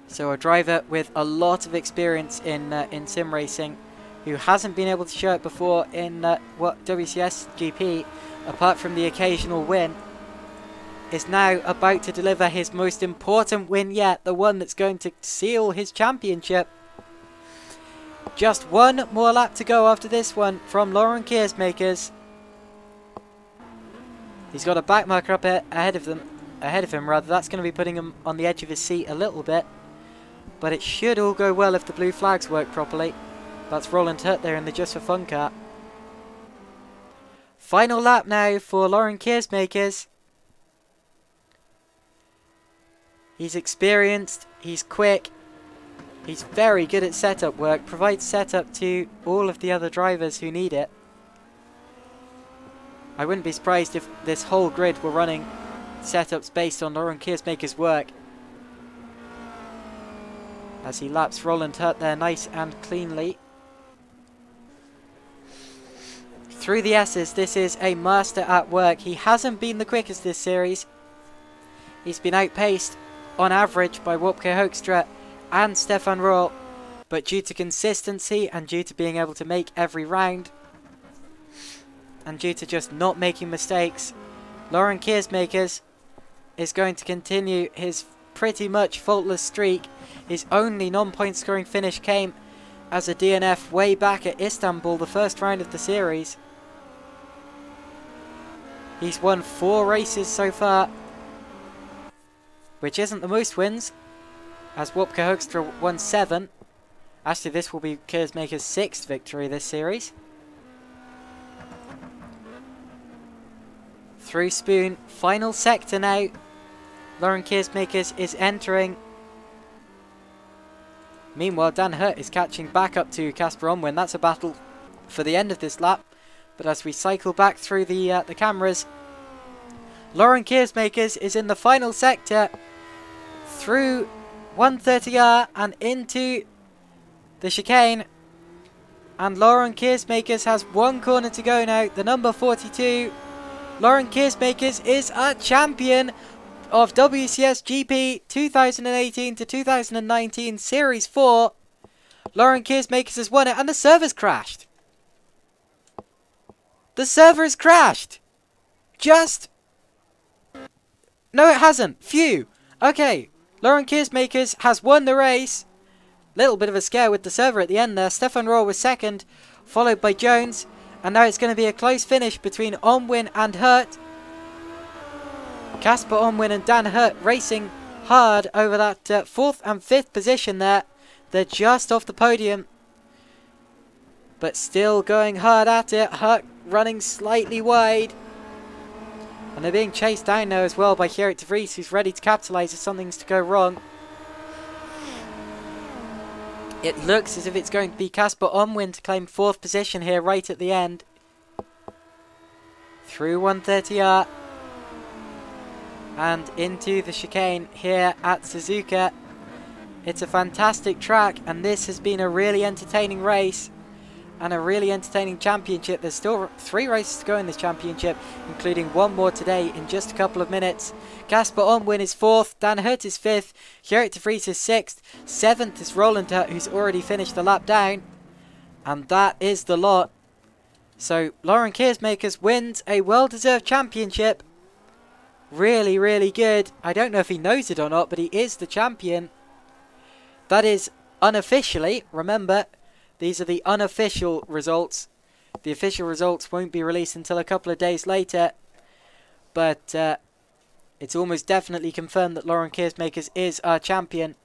So a driver with a lot of experience in sim racing, who hasn't been able to show it before in WCS GP, apart from the occasional win, is now about to deliver his most important win yet, the one that's going to seal his championship. Just 1 more lap to go after this one from Lauren Keersmakers. He's got a back marker up ahead of him. That's going to be putting him on the edge of his seat a little bit. But it should all go well if the blue flags work properly. That's Roland Hurt there in the Just for Fun car. Final lap now for Lauren Keersmakers. He's experienced, he's quick, he's very good at setup work, provides setup to all of the other drivers who need it. I wouldn't be surprised if this whole grid were running setups based on Lauren Keersmakers' work. As he laps Roland Hurt there nice and cleanly. Through the S's, this is a master at work. He hasn't been the quickest this series. He's been outpaced on average by Wopke Hoekstra and Stefan Roll. But due to consistency and due to being able to make every round, and due to just not making mistakes, Lauren Keersmakers is going to continue his pretty much faultless streak. His only non-point scoring finish came as a DNF way back at Istanbul, the first round of the series. He's won 4 races so far, which isn't the most wins, as Wopke Hoekstra won 7. Actually, this will be Keersmakers' 6th victory this series. Through Spoon, final sector now. Lauren Keersmakers is entering. Meanwhile, Dan Hurt is catching back up to Casper Onwin. That's a battle for the end of this lap. But as we cycle back through the cameras, Lauren Keersmakers is in the final sector through 130R and into the chicane. And Lauren Keersmakers has 1 corner to go now. The number 42. Lauren Keersmakers is a champion of WCS GP 2018 to 2019 Series 4. Lauren Keersmakers has won it, and the server's crashed. The server has crashed. No, it hasn't. Phew. Okay. Lauren Keersmakers has won the race. Little bit of a scare with the server at the end there. Stefan Rohr was second, followed by Jones. And now it's going to be a close finish between Onwin and Hurt. Casper Onwin and Dan Hurt racing hard over that 4th and 5th position there. They're just off the podium, but still going hard at it. Hurt running slightly wide. And they're being chased down now as well by Gerrit de Vries, who's ready to capitalise if something's to go wrong. It looks as if it's going to be Casper Onwin to claim 4th position here right at the end. Through 130R. and into the chicane here at Suzuka. It's a fantastic track, and this has been a really entertaining race and a really entertaining championship. There's still 3 races to go in this championship, including one more today in just a couple of minutes. Casper Onwin is 4th, Dan Hurt is 5th, Gerrit de Vries is 6th, 7th is Roland Hurt, who's already finished the lap down. And that is the lot. So Lauren Keersmakers wins a well-deserved championship. Really, really good. I don't know if he knows it or not, but he is the champion. That is unofficially. Remember, these are the unofficial results. The official results won't be released until a couple of days later. But it's almost definitely confirmed that Lauren Keersmakers is our champion.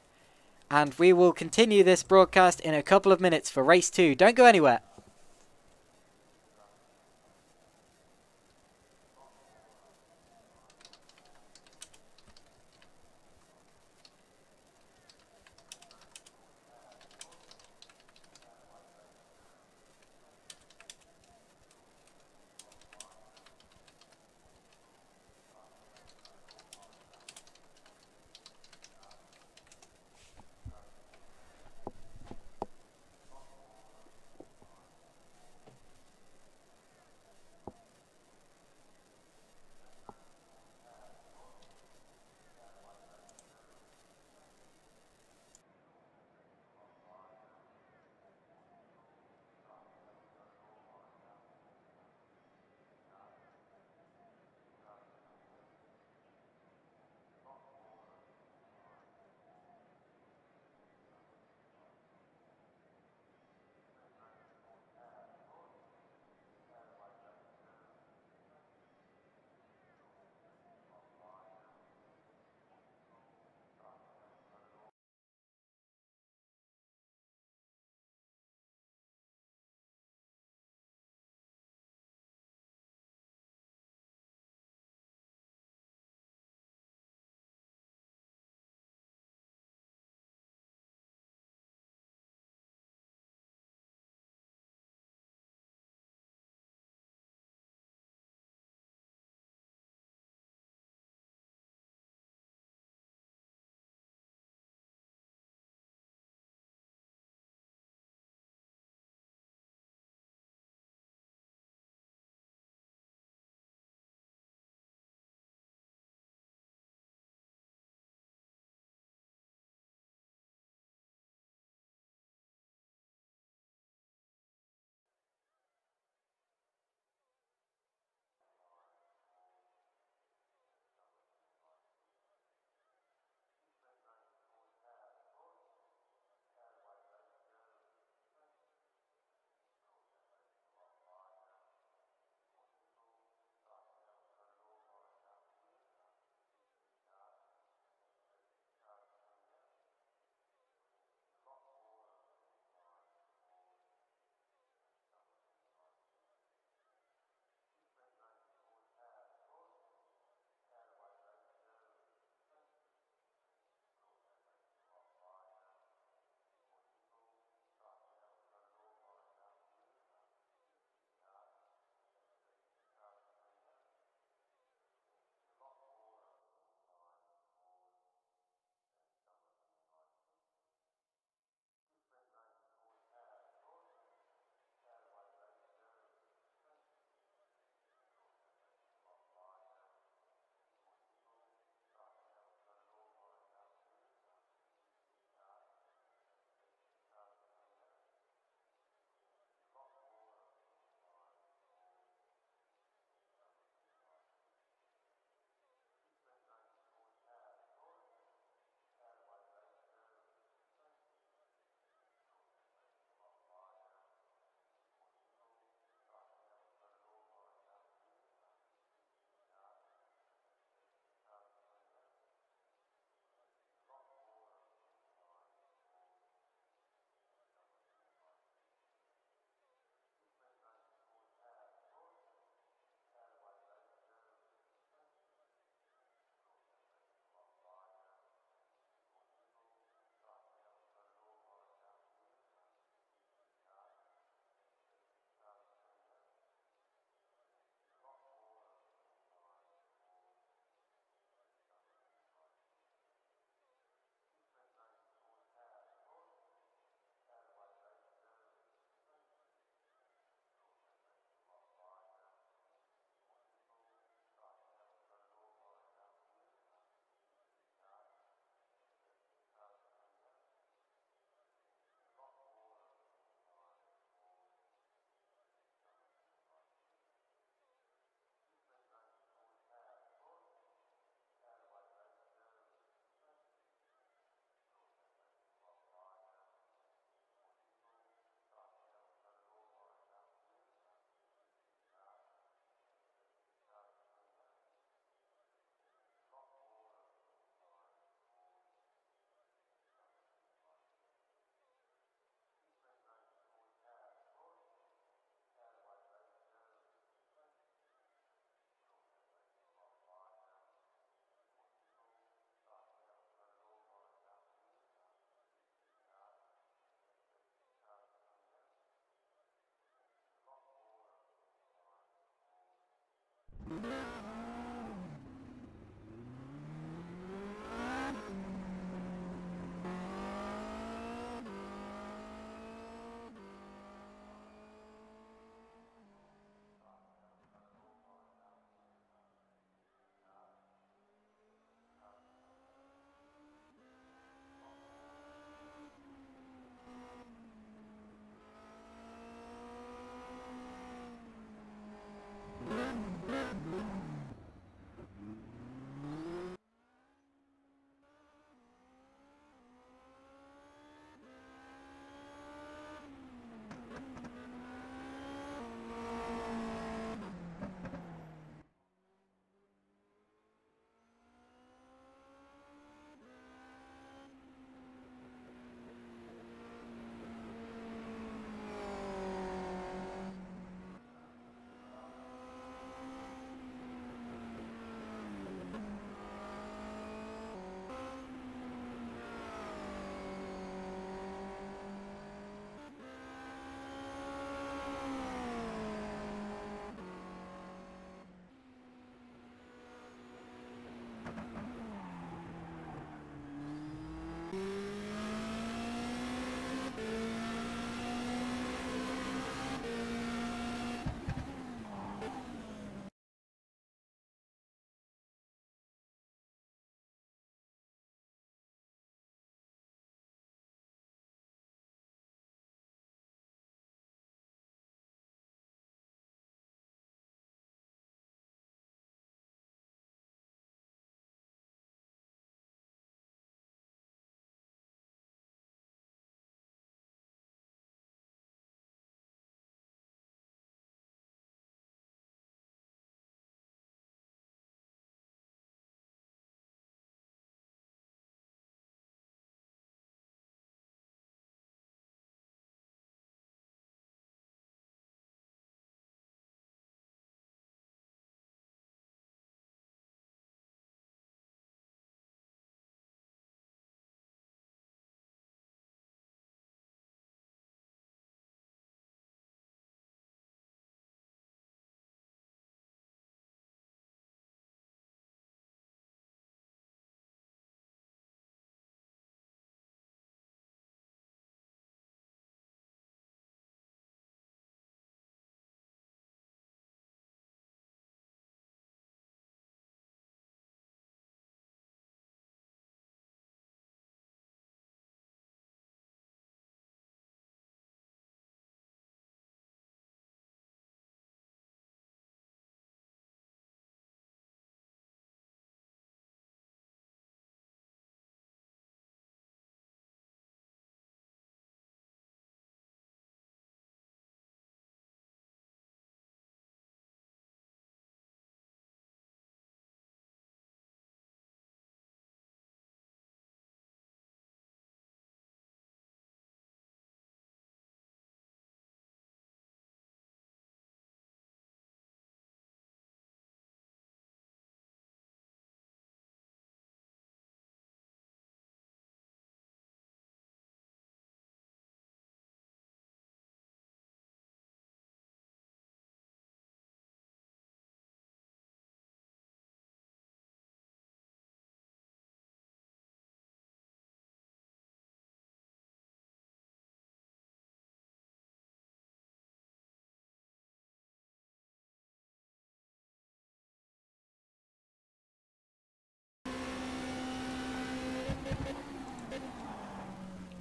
And we will continue this broadcast in a couple of minutes for race 2. Don't go anywhere.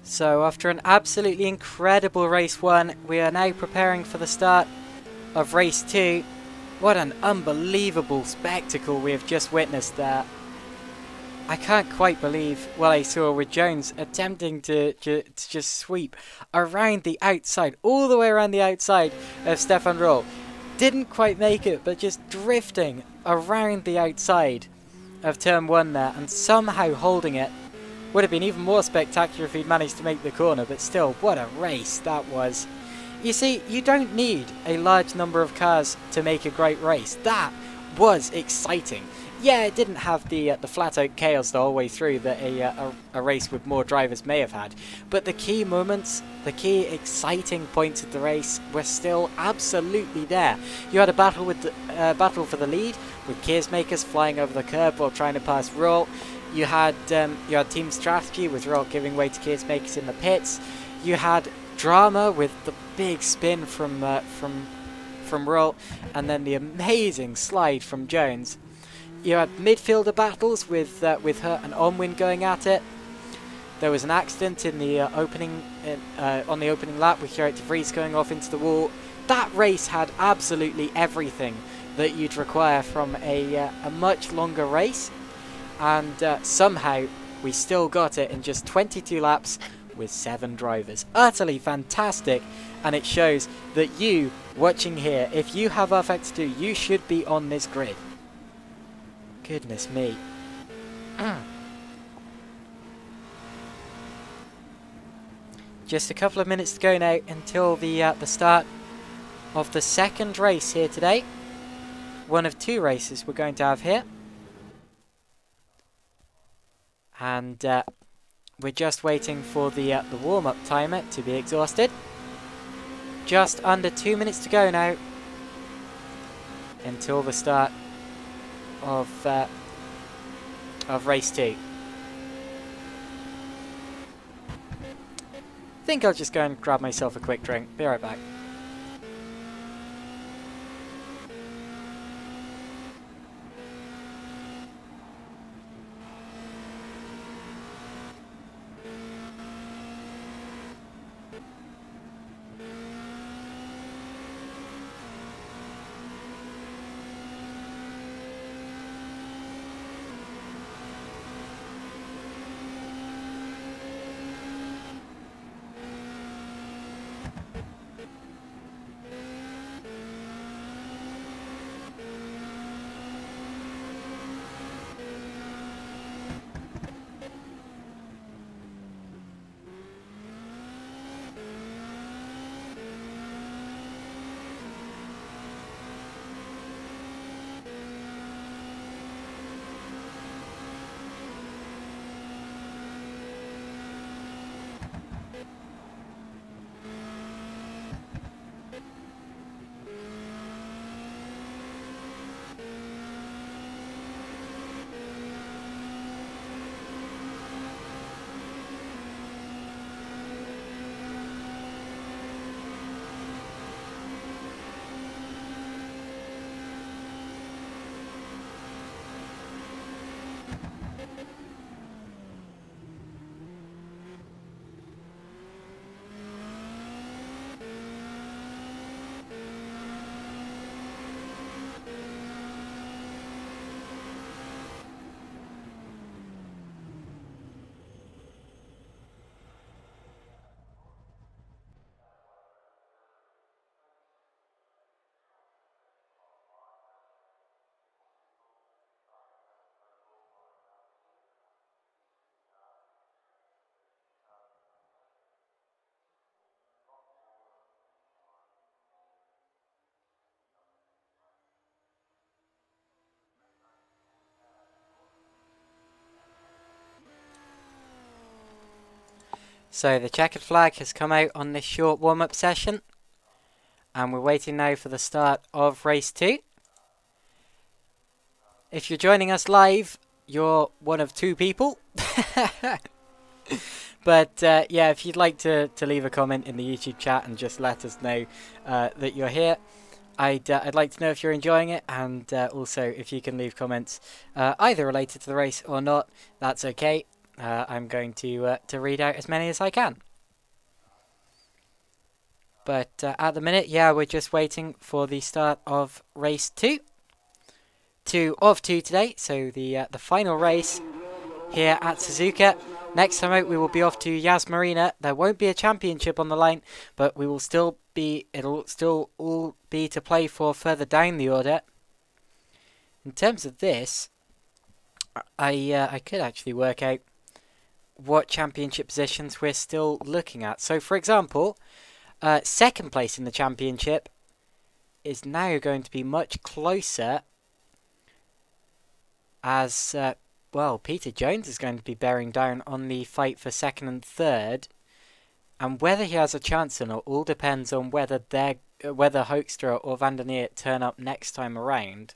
So after an absolutely incredible race 1, we are now preparing for the start of race 2. What an unbelievable spectacle we have just witnessed there. I can't quite believe what I saw with Jones attempting to just sweep around the outside, all the way around the outside of Stefan Roll. Didn't quite make it, but just drifting around the outside of turn 1 there and somehow holding it. Would have been even more spectacular if he'd managed to make the corner, but still, what a race that was. You see, you don't need a large number of cars to make a great race. That was exciting. Yeah, it didn't have the flat-out chaos the whole way through that a race with more drivers may have had. But the key moments, the key exciting points of the race were still absolutely there. You had a battle with battle for the lead, with Keersmakers flying over the curb while trying to pass Roll. You had team strategy with Roll giving way to Keersmakers in the pits. You had drama with the big spin from Roll, and then the amazing slide from Jones. You had midfielder battles with Hurt and Onwin going at it. There was an accident in the on the opening lap with Gerrit de Vries going off into the wall. That race had absolutely everything that you'd require from a much longer race, and somehow we still got it in just 22 laps with 7 drivers. Utterly fantastic, and it shows that you watching here, if you have R-Factor 2, you should be on this grid. Goodness me. Just a couple of minutes to go now until the start of the second race here today. One of 2 races we're going to have here. And we're just waiting for the warm-up timer to be exhausted. Just under 2 minutes to go now until the start of race 2. I think I'll just go and grab myself a quick drink. Be right back. So the checkered flag has come out on this short warm-up session, and we're waiting now for the start of race 2. If you're joining us live, you're one of 2 people. But yeah, if you'd like to leave a comment in the YouTube chat and just let us know that you're here, I'd like to know if you're enjoying it, and also if you can leave comments either related to the race or not, that's okay. I'm going to read out as many as I can. But at the minute, yeah, we're just waiting for the start of race 2. 2 of 2 today, so the final race here at Suzuka. Next time out we will be off to Yas Marina. There won't be a championship on the line, but we will still be, it'll still all be to play for further down the order. In terms of this, I could actually work out what championship positions we're still looking at. So for example, second place in the championship is now going to be much closer, as well, Peter Jones is going to be bearing down on the fight for second and third, and whether he has a chance or not all depends on whether Hoekstra or Van der Neert turn up next time around,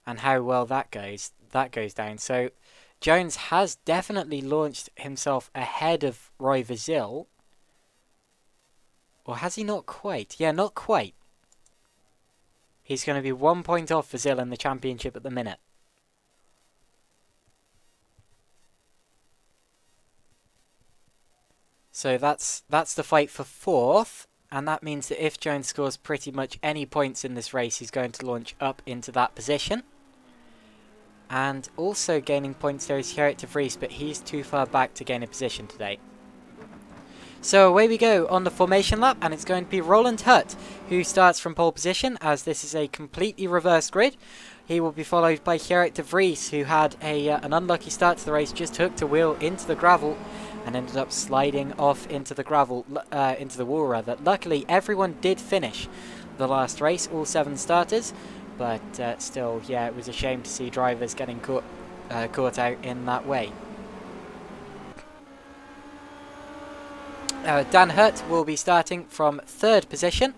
and how well that goes down. So Jones has definitely launched himself ahead of Roy Vazil, or has he not quite? Yeah, not quite. He's going to be 1 point off Vazil in the championship at the minute. So that's the fight for fourth, and that means that if Jones scores pretty much any points in this race, he's going to launch up into that position. And also gaining points there is Gerrit de Vries, but he's too far back to gain a position today. So away we go on the formation lap, and it's going to be Roland Hutt who starts from pole position, as this is a completely reversed grid. He will be followed by Gerrit de Vries, who had an unlucky start to the race, just hooked a wheel into the gravel and ended up sliding off into the gravel, into the wall rather. Luckily, everyone did finish the last race, all 7 starters, but still, yeah, it was a shame to see drivers getting caught out in that way. Dan Hutt will be starting from 3rd position.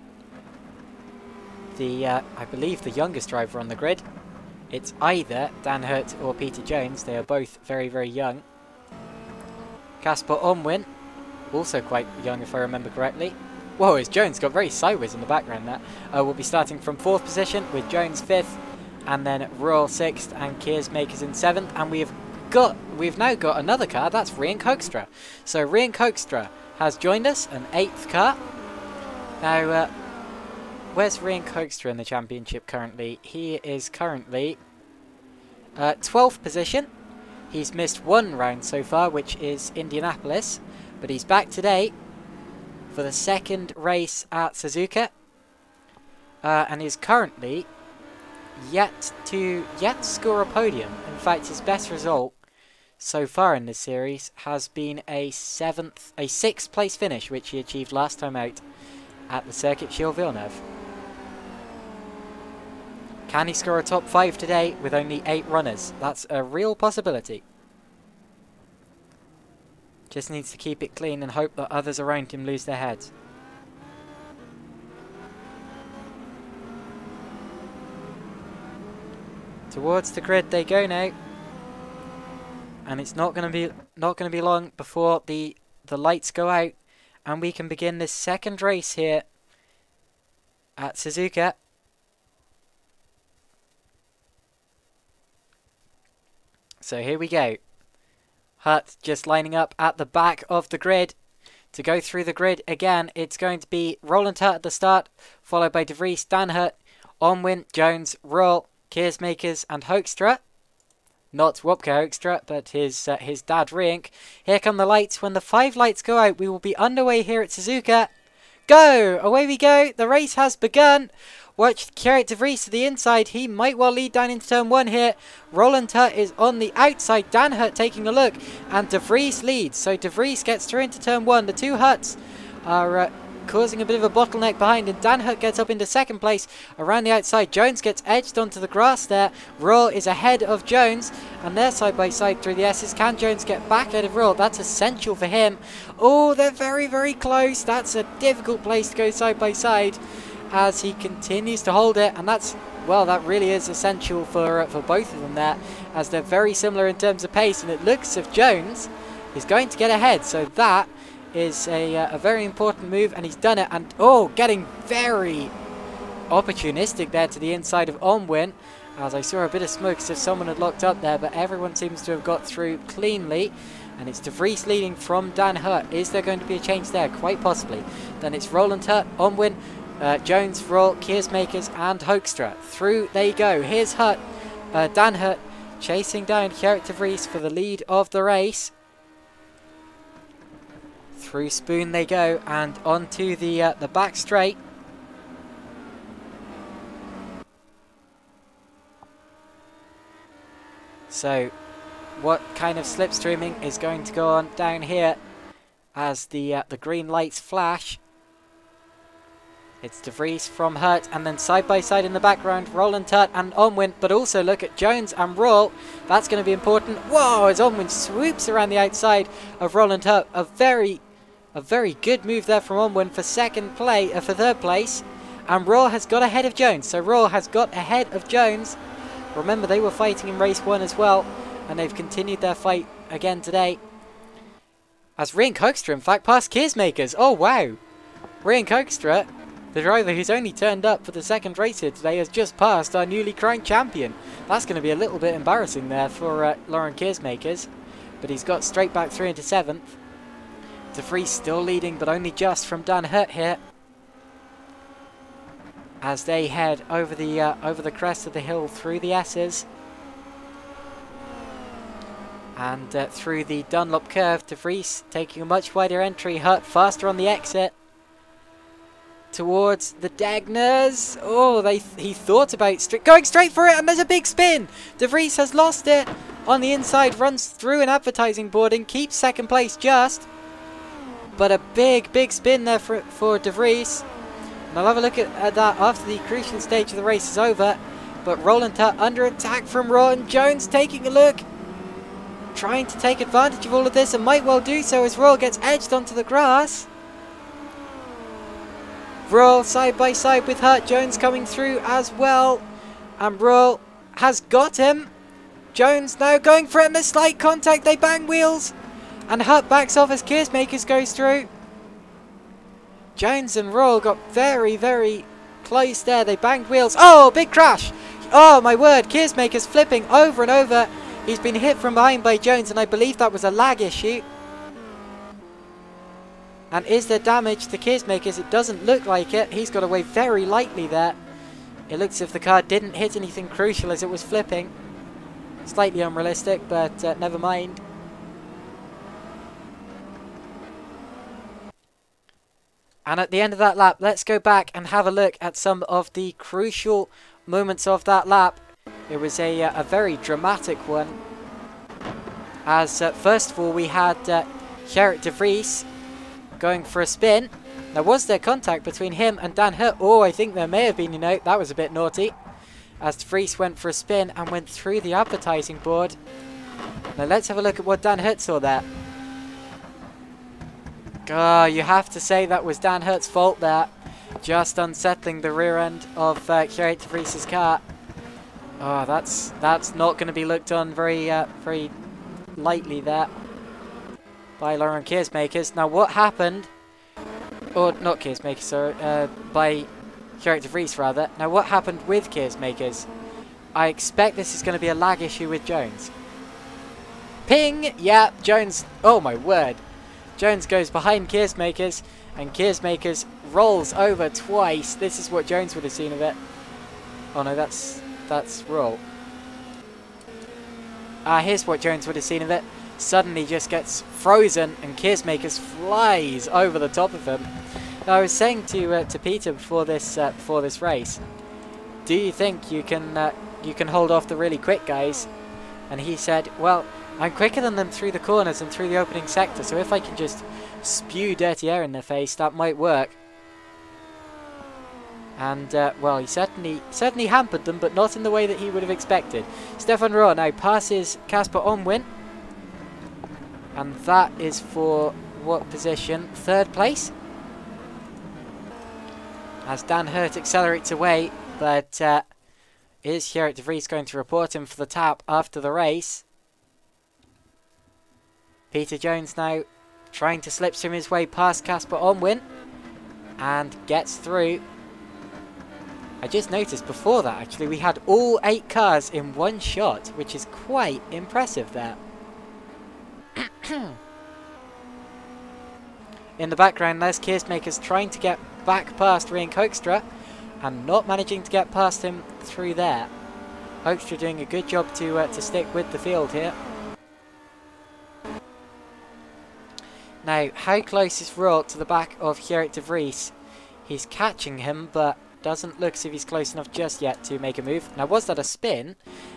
I believe the youngest driver on the grid. It's either Dan Hutt or Peter Jones. They are both very, very young. Casper Omwin, also quite young if I remember correctly. Whoa, his Jones got very sideways in the background there. Will be starting from 4th position with Jones 5th, and then Royal 6th and Keersmakers in 7th. And we've now got another car, that's Rian Hoekstra. So Rian Hoekstra has joined us, an 8th car. Now, where's Rian Hoekstra in the championship currently? He is currently 12th position. He's missed 1 round so far, which is Indianapolis, but he's back today for the 2nd race at Suzuka, and is currently yet to score a podium. In fact, his best result so far in this series has been a 6th place finish, which he achieved last time out at the Circuit Gilles Villeneuve. Can he score a top 5 today with only 8 runners? That's a real possibility. Just needs to keep it clean and hope that others around him lose their heads. Towards the grid they go now, and it's not going to be long before the lights go out, and we can begin this 2nd race here at Suzuka. So here we go. Hutt just lining up at the back of the grid. To go through the grid again, it's going to be Roland Hutt at the start, followed by de Vries, Dan Hutt, Omwin, Jones, Royal, Keersmakers and Hoekstra. Not Wopke Hoekstra, but his dad Rienk. Here come the lights. When the 5 lights go out, we will be underway here at Suzuka. Go! Away we go. The race has begun. Watch Gerrit de Vries to the inside. He might well lead down into turn 1 here. Roland Hutt is on the outside. Dan Hutt taking a look. And de Vries leads. So de Vries gets through into turn 1. The 2 Hutts are causing a bit of a bottleneck behind. And Dan Hutt gets up into 2nd place. Around the outside, Jones gets edged onto the grass there. Royal is ahead of Jones. And they're side by side through the S's. Can Jones get back ahead of Royal? That's essential for him. Oh, they're very, very close. That's a difficult place to go side by side, as he continues to hold it, and that's, well, that really is essential for both of them there, as they're very similar in terms of pace, and it looks as if Jones is going to get ahead. So that is a very important move, and he's done it. And oh, getting very opportunistic there to the inside of Omwin, as I saw a bit of smoke as if someone had locked up there, but everyone seems to have got through cleanly. And it's De Vries leading from Dan Hurt. Is there going to be a change there? Quite possibly. Then it's Roland Hurt, Onwin, Jones, Roll, Keersmakers and Hoekstra. Through they go. Here's Hurt, Dan Hurt chasing down Gerrit De Vries for the lead of the race. Through Spoon they go and onto the back straight. So what kind of slipstreaming is going to go on down here as the green lights flash? It's De Vries from Hurt, and then side by side in the background, Roland Hurt and Onwin. But also look at Jones and Roll. That's going to be important. Whoa! As Onwin swoops around the outside of Roland Hurt, a very good move there from Onwin for for third place. And Roll has got ahead of Jones. So Roll has got ahead of Jones. Remember, they were fighting in race 1 as well, and they've continued their fight again today. As Rian Hoekstra, in fact, passed Keersmakers. Oh wow! Rian Hoekstra, the driver who's only turned up for the second race here today, has just passed our newly crowned champion. That's going to be a little bit embarrassing there for Lauren Keersmakers, but he's got straight back through into 7th. De Vries still leading, but only just from Dan Hurt here, as they head over the crest of the hill through the S's and through the Dunlop curve. De Vries taking a much wider entry. Hurt faster on the exit towards the Degners. Oh, he thought about going straight for it, and there's a big spin. De Vries has lost it on the inside, runs through an advertising boarding, keeps second place just, but a big spin there for De Vries. And I'll have a look at that after the crucial stage of the race is over. But Roland Hurt under attack from Raw, and Jones taking a look, trying to take advantage of all of this, and might well do so as Raw gets edged onto the grass. Raw side by side with Hurt, Jones coming through as well, and Raw has got him. Jones now going for it, and there's slight contact, they bang wheels, and Hurt backs off as Keersmakers goes through. Jones and Roll got very close there. They banged wheels. Oh, big crash. Oh, my word. Keersmakers flipping over and over. He's been hit from behind by Jones, and I believe that was a lag issue. And is there damage to Keersmakers? It doesn't look like it. He's got away very lightly there. It looks as if the car didn't hit anything crucial as it was flipping. Slightly unrealistic, but never mind. And at the end of that lap, let's go back and have a look at some of the crucial moments of that lap. It was a very dramatic one. As first of all, we had Gerrit De Vries going for a spin. Now, was there contact between him and Dan Hurt? Oh, I think there may have been, you know. That was a bit naughty. As De Vries went for a spin and went through the advertising board. Now, let's have a look at what Dan Hurt saw there. Oh, you have to say that was Dan Hurt's fault there. Just unsettling the rear end of Gerrit De Vries' car. Oh, that's not going to be looked on very lightly there by Lauren Keersmakers. Now, what happened? Or not Keersmakers, sorry, by Gerrit De Vries rather. Now, what happened with Keersmakers? I expect this is going to be a lag issue with Jones. Ping! Yeah, Jones. Oh my word. Jones goes behind Keersmakers, and Keersmakers rolls over twice. This is what Jones would have seen of it. Oh no, that's Roll. Here's what Jones would have seen of it. Suddenly just gets frozen, and Keersmakers flies over the top of him. Now, I was saying to Peter before this race, do you think you can hold off the really quick guys? And he said, well, I'm quicker than them through the corners and through the opening sector, so if I can just spew dirty air in their face, that might work. And, well, he certainly hampered them, but not in the way that he would have expected. Stefan Rohr now passes Casper Onwin. And that is for what position? Third place? As Dan Hurt accelerates away, but is Gerrit De Vries going to report him for the tap after the race? Peter Jones now trying to slipstream his way past Casper Onwin and gets through. I just noticed before that, actually, we had all 8 cars in one shot, which is quite impressive there. In the background, there's Keersmakers trying to get back past Rian Hoekstra and not managing to get past him through there. Hoekstra doing a good job to stick with the field here. Now, how close is Royal to the back of Gerrit de Vries? He's catching him, but doesn't look as if he's close enough just yet to make a move. Now, was that a spin?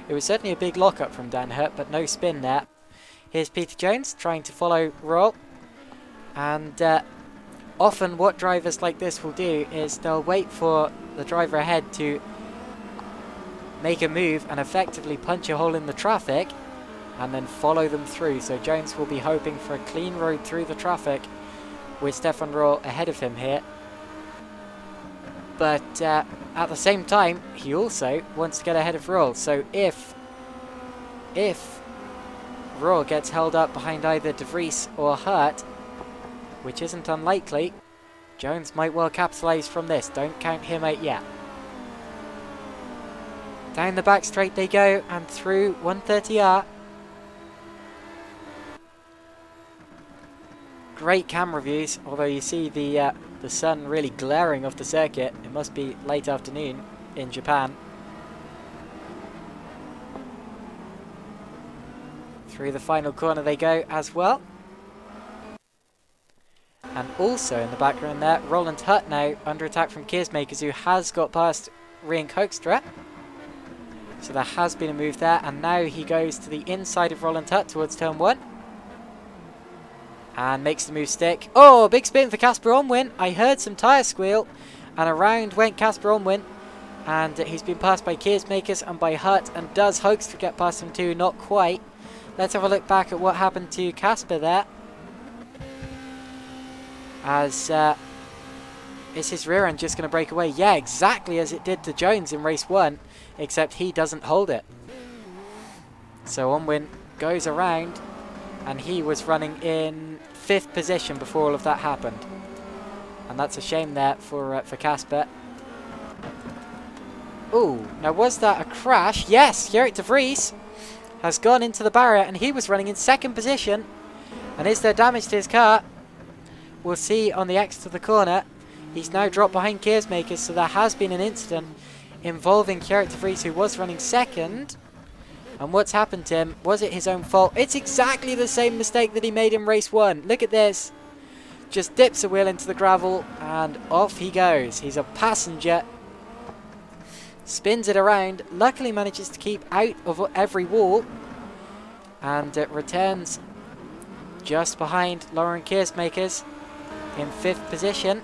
It was certainly a big lockup from Dan Hurt, but no spin there. Here's Peter Jones trying to follow Royal. And often what drivers like this will do is they'll wait for the driver ahead to make a move and effectively punch a hole in the traffic and then follow them through. So Jones will be hoping for a clean road through the traffic with Stefan Royal ahead of him here. But at the same time, he also wants to get ahead of Royal. So if Royal gets held up behind either De Vries or Hurt, which isn't unlikely, Jones might well capitalise from this. Don't count him out yet. Down the back straight they go and through 130R. Great camera views, although you see the sun really glaring off the circuit. It must be late afternoon in Japan. Through the final corner they go as well. And also in the background there, Roland Hurt now under attack from Keersmakers, who has got past Rian Hoekstra. So there has been a move there, and now he goes to the inside of Roland Hurt towards turn 1. And makes the move stick. Oh, big spin for Casper Onwin. I heard some tyre squeal, and around went Casper Onwin. And he's been passed by Keersmakers and by Hurt, and does Hoekstra get past him too? Not quite. Let's have a look back at what happened to Casper there. As is his rear end just going to break away? Yeah, exactly as it did to Jones in race 1, except he doesn't hold it. So Onwin goes around, and he was running in 5th position before all of that happened. And that's a shame there for Casper. Ooh, now was that a crash? Yes, Gerrit de Vries has gone into the barrier, and he was running in 2nd position. And is there damage to his car? We'll see on the exit of the corner. He's now dropped behind Keersmakers, so there has been an incident involving Gerrit de Vries, who was running 2nd. And what's happened to him? Was it his own fault? It's exactly the same mistake that he made in race 1. Look at this. Just dips a wheel into the gravel, and off he goes. He's a passenger. Spins it around. Luckily manages to keep out of every wall. And it returns just behind Lauren Keersmakers in 5th position.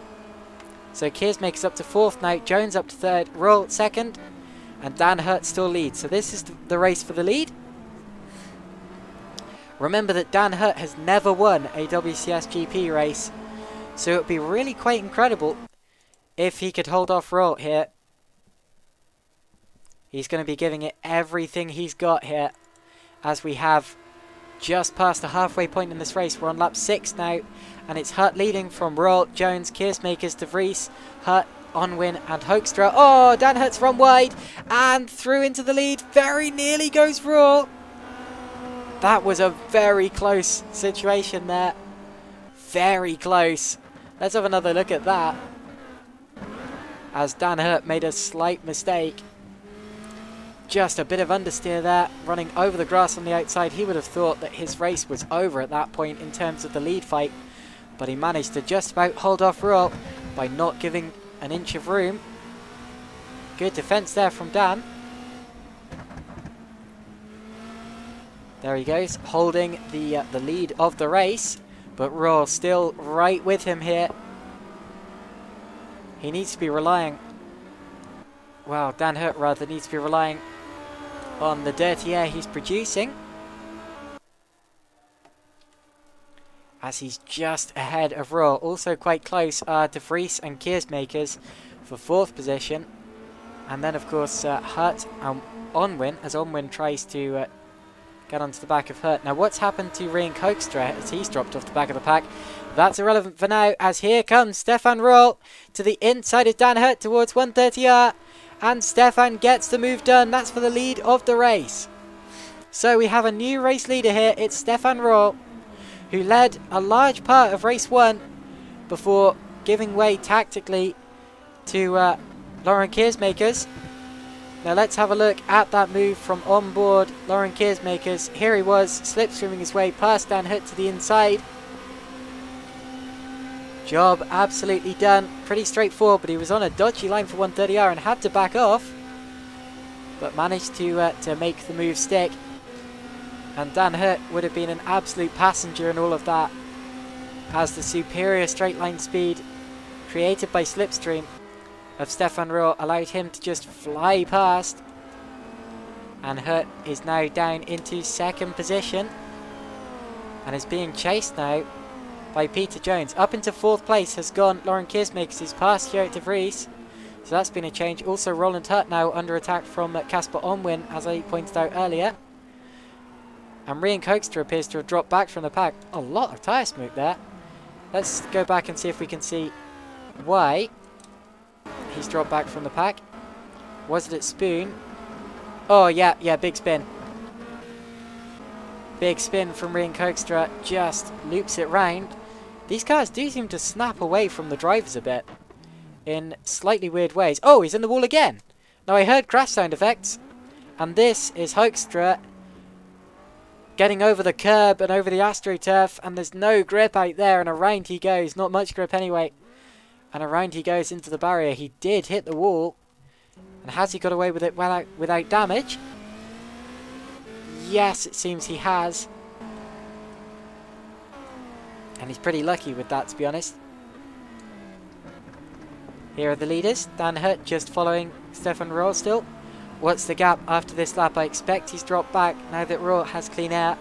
So Keersmakers up to 4th now, Jones up to 3rd, Royal 2nd, and Dan Hurt still leads. So this is the race for the lead. Remember that Dan Hurt has never won a WCS GP race, so it would be really quite incredible if he could hold off Royal here. He's going to be giving it everything he's got here, as we have just past the halfway point in this race. We're on lap 6 now, and it's Hurt leading from Royal, Jones, Keersmakers, De Vries, Hurt, Onwin and Hoekstra. Oh, Dan Hurt's run wide and through into the lead. Very nearly goes Royal. That was a very close situation there. Very close. Let's have another look at that, as Dan Hurt made a slight mistake. Just a bit of understeer there, running over the grass on the outside. He would have thought that his race was over at that point in terms of the lead fight, but he managed to just about hold off Royal by not giving an inch of room. Good defense there from Dan. There he goes, holding the lead of the race, but Royal still right with him here. He needs to be relying, well, Dan Hurt rather needs to be relying on the dirty air he's producing, as he's just ahead of Royal. Also quite close are De Vries and Keersmakers for 4th position, and then of course Hurt and Onwin, as Onwin tries to get onto the back of Hurt. Now what's happened to Rian Hoekstra as he's dropped off the back of the pack? That's irrelevant for now, as here comes Stefan Royal to the inside of Dan Hurt towards 130R. And Stefan gets the move done. That's for the lead of the race. So we have a new race leader here. It's Stefan Royal, who led a large part of race 1 before giving way tactically to Laurens Keersmakers. Now let's have a look at that move from on board Laurens Keersmakers. Here he was, slipstreaming his way past Dan Hut to the inside. Job absolutely done. Pretty straightforward, but he was on a dodgy line for 130R and had to back off. But managed to make the move stick. And Dan Hut would have been an absolute passenger in all of that, as the superior straight line speed created by slipstream of Stefan Rohr allowed him to just fly past. And Hut is now down into 2nd position and is being chased now by Peter Jones. Up into 4th place has gone Laurens Keersmakers, who's passed Gerrit de Vries. So that's been a change. Also Roland Hut now under attack from Casper Onwin, as I pointed out earlier. And Rian Koekstra appears to have dropped back from the pack. A lot of tyre smoke there. Let's go back and see if we can see why he's dropped back from the pack. Was it at Spoon? Oh yeah, big spin. Big spin from Rian Koekstra, just loops it round. These cars do seem to snap away from the drivers a bit in slightly weird ways. Oh, he's in the wall again. Now I heard crash sound effects, and this is Hoekstra getting over the curb and over the AstroTurf, and there's no grip out there, and around he goes. Not much grip anyway. And around he goes into the barrier. He did hit the wall. And has he got away with it without damage? Yes, it seems he has. And he's pretty lucky with that, to be honest. Here are the leaders. Dan Hut just following Stefan Rohr still. What's the gap after this lap? I expect he's dropped back now that Rohr has clean air.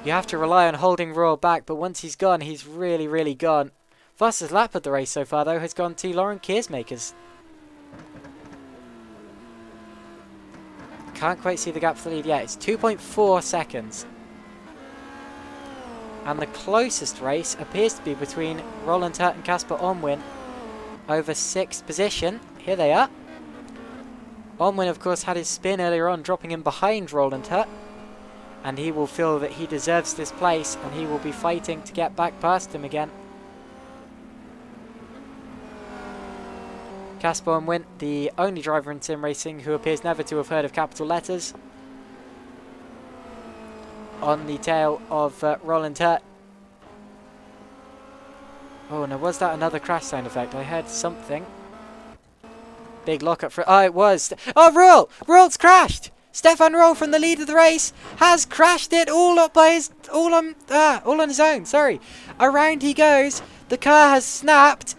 You have to rely on holding Rohr back, but once he's gone, he's really, really gone. Fastest lap of the race so far, though, has gone to Laurens Keersmakers. Can't quite see the gap for the lead yet. It's 2.4 seconds. And the closest race appears to be between Roland Hut and Casper Onwin over 6th position. Here they are. Onwin, of course, had his spin earlier on, dropping him behind Roland Hut. And he will feel that he deserves this place, and he will be fighting to get back past him again. Casper Onwin, the only driver in sim racing who appears never to have heard of capital letters, on the tail of Roland Hut. Oh, now was that another crash sound effect? I heard something. Big lockup for... Oh, it was. Oh, Rohl! Rohl's crashed! Stefan Rohl from the lead of the race has crashed it all up by his... all on his own, sorry. Around he goes. The car has snapped.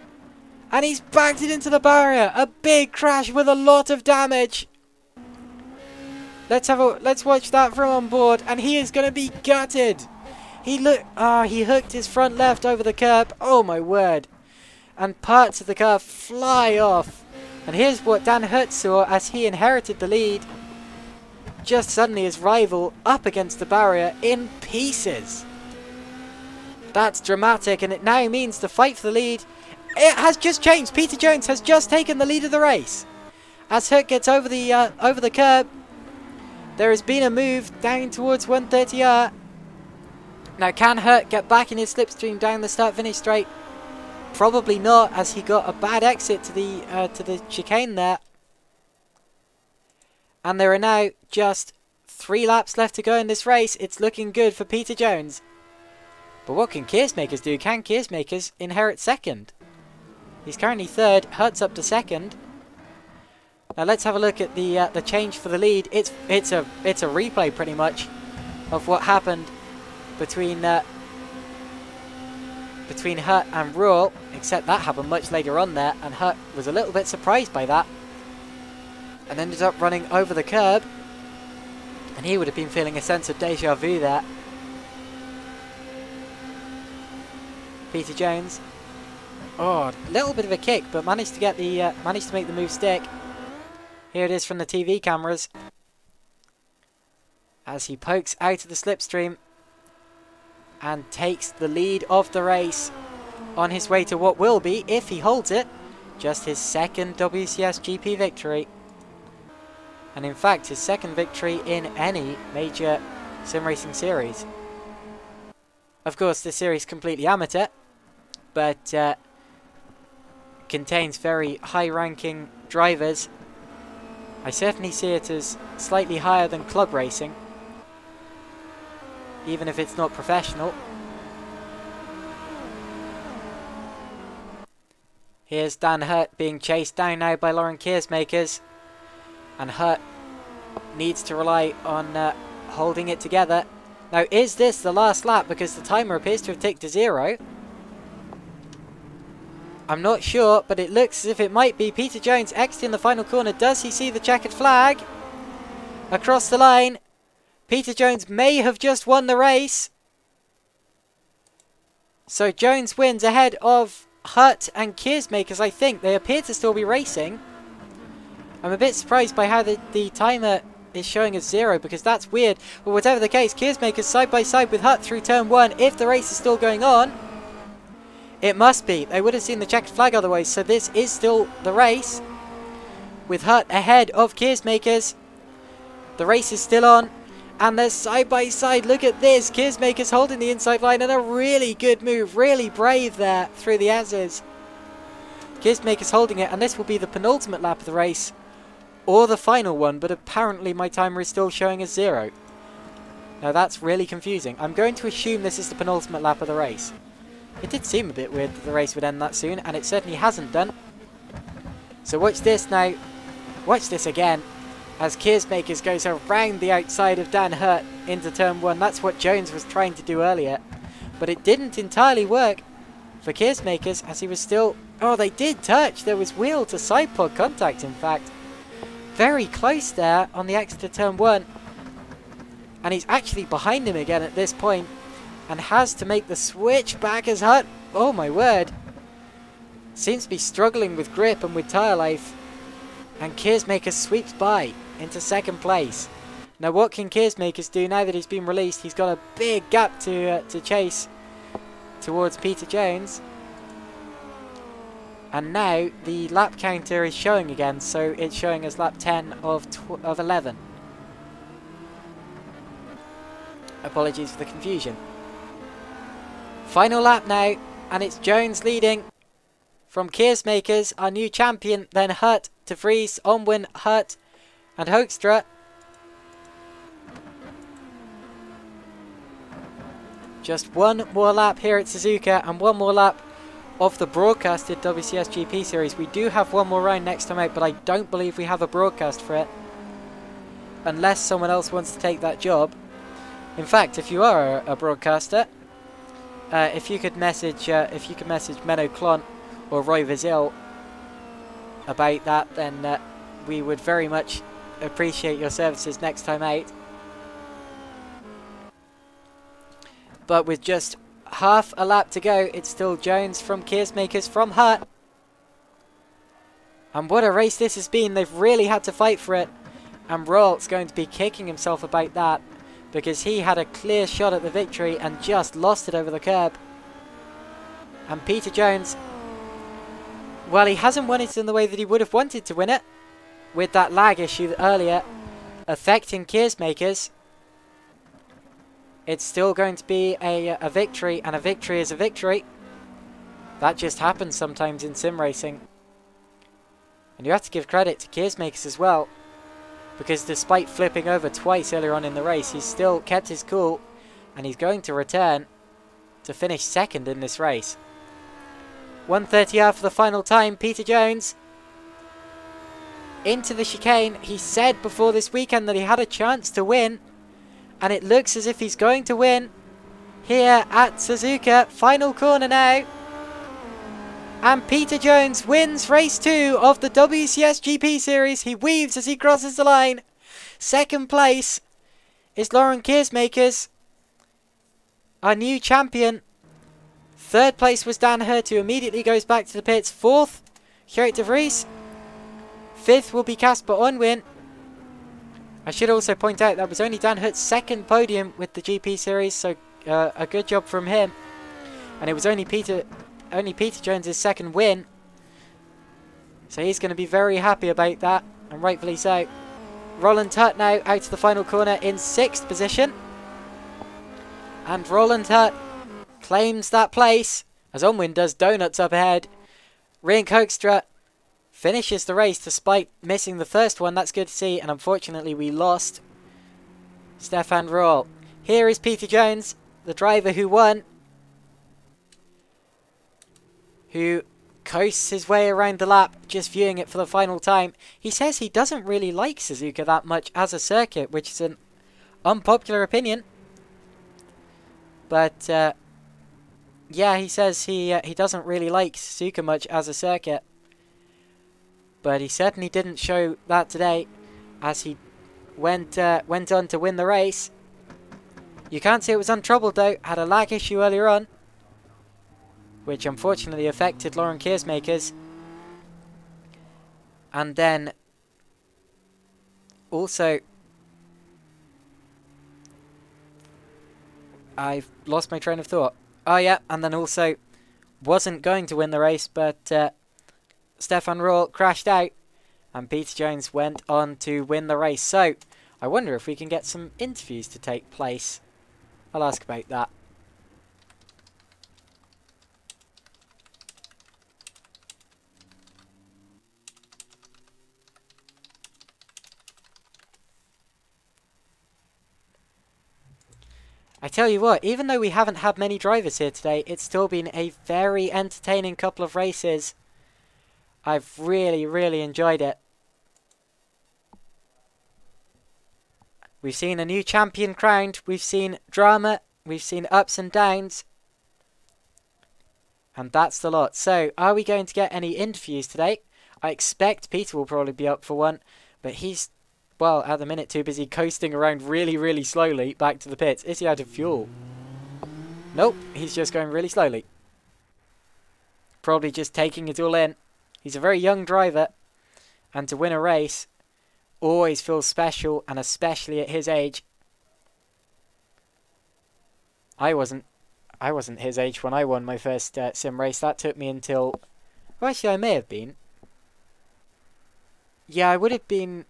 And he's backed it into the barrier. A big crash with a lot of damage. Let's watch that from on board, and he is going to be gutted. He hooked his front left over the curb. Oh my word! And parts of the car fly off. And here's what Dan Hut saw as he inherited the lead. Just suddenly his rival up against the barrier in pieces. That's dramatic, and it now means the fight for the lead. It has just changed. Peter Jones has just taken the lead of the race as Hut gets over the curb. There has been a move down towards 130R. Now, can Hut get back in his slipstream down the start-finish straight? Probably not, as he got a bad exit to the chicane there. And there are now just 3 laps left to go in this race. It's looking good for Peter Jones. But what can Keersmakers do? Can Keersmakers inherit 2nd? He's currently 3rd. Hut's up to 2nd. Now let's have a look at the change for the lead. It's a replay pretty much of what happened between Hut and Rohl, except that happened much later on there, and Hut was a little bit surprised by that and ended up running over the curb, and he would have been feeling a sense of deja vu there. Peter Jones, oh, a little bit of a kick, but managed to make the move stick. Here it is from the TV cameras as he pokes out of the slipstream and takes the lead of the race on his way to what will be, if he holds it, just his 2nd WCS GP victory. And in fact, his 2nd victory in any major sim racing series. Of course, this series is completely amateur, but contains very high-ranking drivers. I certainly see it as slightly higher than club racing, even if it's not professional. Here's Dan Hurt being chased down now by Lauren Keersmakers, and Hurt needs to rely on holding it together. Now, is this the last lap? Because the timer appears to have ticked to 0. I'm not sure, but it looks as if it might be. Peter Jones exiting the final corner. Does he see the checkered flag? Across the line. Peter Jones may have just won the race. So Jones wins ahead of Hurt and Keersmakers, I think. They appear to still be racing. I'm a bit surprised by how the timer is showing as 0, because that's weird. But whatever the case, Keersmakers side by side with Hurt through turn 1. If the race is still going on, it must be. They would have seen the checkered flag otherwise. So this is still the race, with Hurt ahead of Keersmakers. The race is still on, and they're side by side. Look at this. Keersmakers holding the inside line, and a really good move. Really brave there through the S's. Keersmakers holding it, and this will be the penultimate lap of the race, or the final one, but apparently my timer is still showing as 0. Now that's really confusing. I'm going to assume this is the penultimate lap of the race. It did seem a bit weird that the race would end that soon, and it certainly hasn't done. So watch this now. Watch this again, as Keersmakers goes around the outside of Dan Hurt into turn 1. That's what Jones was trying to do earlier, but it didn't entirely work for Keersmakers, as he was still... Oh, they did touch. There was wheel to side pod contact, in fact. Very close there on the exit to turn 1. And he's actually behind him again at this point, and has to make the switch back as Hurt, oh my word, seems to be struggling with grip and with tyre life. And Keersmakers sweeps by into second place. Now what can Keersmakers do now that he's been released? He's got a big gap to chase towards Peter Jones. And now the lap counter is showing again, so it's showing as lap 10 of 11. Apologies for the confusion. Final lap now, and it's Jones leading from Keersmakers, our new champion, then Hurt to Vries, Onwin, Hurt and Hoekstra. Just one more lap here at Suzuka, and one more lap of the broadcasted WCS GP series. We do have one more round next time out, but I don't believe we have a broadcast for it, unless someone else wants to take that job. In fact, if you are a broadcaster, if you could message Menno Klont or Roy Vizil about that, then we would very much appreciate your services next time out. But with just half a lap to go, it's still Jones from Keersmakers from Hurt. And what a race this has been. They've really had to fight for it. And Royalt's going to be kicking himself about that, because he had a clear shot at the victory and just lost it over the curb. And Peter Jones, well, he hasn't won it in the way that he would have wanted to win it, with that lag issue earlier affecting Keersmakers. It's still going to be a victory, and a victory is a victory. That just happens sometimes in sim racing. And you have to give credit to Keersmakers as well, because despite flipping over twice earlier on in the race, he's still kept his cool, and he's going to return to finish second in this race. 1:30 for the final time. Peter Jones into the chicane. He said before this weekend that he had a chance to win, and it looks as if he's going to win here at Suzuka. Final corner now, and Peter Jones wins race 2 of the WCS GP series. He weaves as he crosses the line. Second place is Lauren Keersmakers, our new champion. Third place was Dan Hurt, who immediately goes back to the pits. Fourth, Gerrit de Vries. Fifth will be Casper Onwin. I should also point out that was only Dan Hurt's second podium with the GP series, so a good job from him. And it was only Peter Jones' second win, so he's going to be very happy about that, and rightfully so. Roland Hurt now out to the final corner in 6th position. And Roland Hurt claims that place as Unwin does donuts up ahead. Rian Koekstra finishes the race despite missing the first one. That's good to see, and unfortunately we lost Stefan Roll. Here is Peter Jones, the driver who won, who coasts his way around the lap, just viewing it for the final time. He says he doesn't really like Suzuka that much as a circuit, which is an unpopular opinion. But yeah, he says he doesn't really like Suzuka much as a circuit. But he certainly didn't show that today, as he went on to win the race. You can't say it was untroubled though. Had a lag issue earlier on, which unfortunately affected Lauren Keersmakers. And then also, I've lost my train of thought. Oh yeah, and then also wasn't going to win the race, but Stefan Roll crashed out and Peter Jones went on to win the race. So I wonder if we can get some interviews to take place. I'll ask about that. I tell you what, even though we haven't had many drivers here today, it's still been a very entertaining couple of races. I've really, really enjoyed it. We've seen a new champion crowned, we've seen drama, we've seen ups and downs. And that's the lot. So, are we going to get any interviews today? I expect Peter will probably be up for one, but he's, well, at the minute too busy coasting around really, really slowly back to the pits. Is he out of fuel? Nope, he's just going really slowly. Probably just taking it all in. He's a very young driver, and to win a race always feels special, and especially at his age. I wasn't his age when I won my first sim race. That took me until, well, actually I may have been. Yeah, I would have been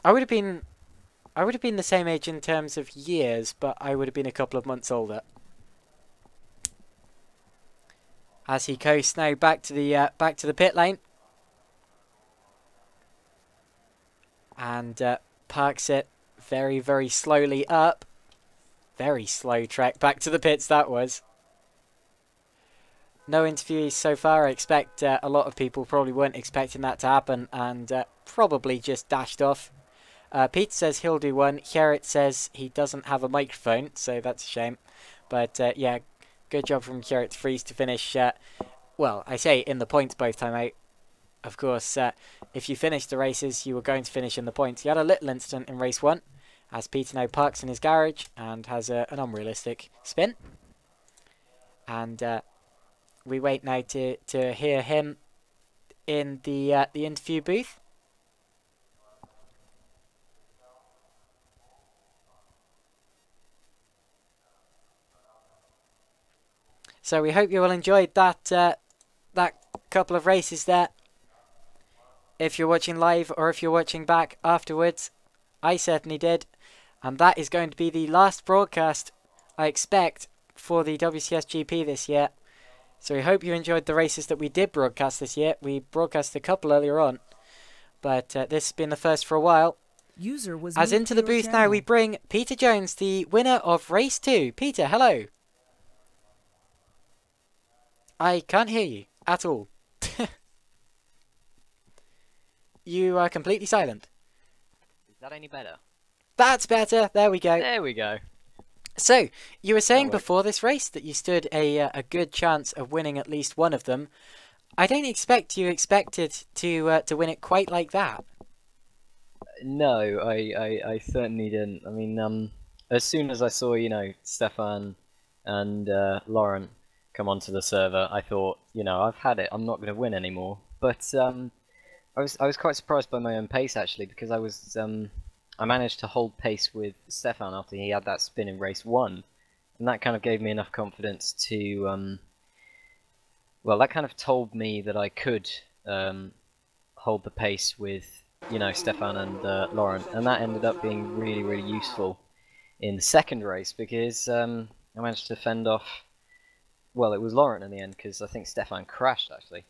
the same age in terms of years, but I would have been a couple of months older. As he coasts now back to the pit lane. And parks it very, very slowly up. Very slow trek back to the pits, that was. No interviewees so far. I expect a lot of people probably weren't expecting that to happen and probably just dashed off. Pete says he'll do one. Gerrit says he doesn't have a microphone, so that's a shame. But yeah, good job from Gerrit Fries to finish, well, I say in the points both time out. Of course, if you finish the races, you were going to finish in the points. He had a little incident in race 1, as Peter now parks in his garage and has an unrealistic spin. And we wait now to hear him in the interview booth. So we hope you all enjoyed that that couple of races there. If you're watching live or if you're watching back afterwards, I certainly did. And that is going to be the last broadcast, I expect, for the WCS GP this year. So we hope you enjoyed the races that we did broadcast this year. We broadcast a couple earlier on, but this has been the first for a while. As into the booth now we bring Peter Jones, the winner of race 2. Peter, hello. I can't hear you at all. You are completely silent. Is that any better? That's better. There we go. There we go. So, you were saying before this race that you stood a good chance of winning at least one of them. I don't expect you expected to win it quite like that. No, I certainly didn't. I mean, as soon as I saw, you know, Stefan and Lauren come onto the server, I thought, you know, I've had it. I'm not going to win anymore. But I was quite surprised by my own pace actually, because I managed to hold pace with Stefan after he had that spin in race 1, and that kind of gave me enough confidence to well, that kind of told me that I could hold the pace with, you know, Stefan and Lauren, and that ended up being really, really useful in the second race because I managed to fend off. Well, it was Laurent in the end because I think Stefan crashed actually.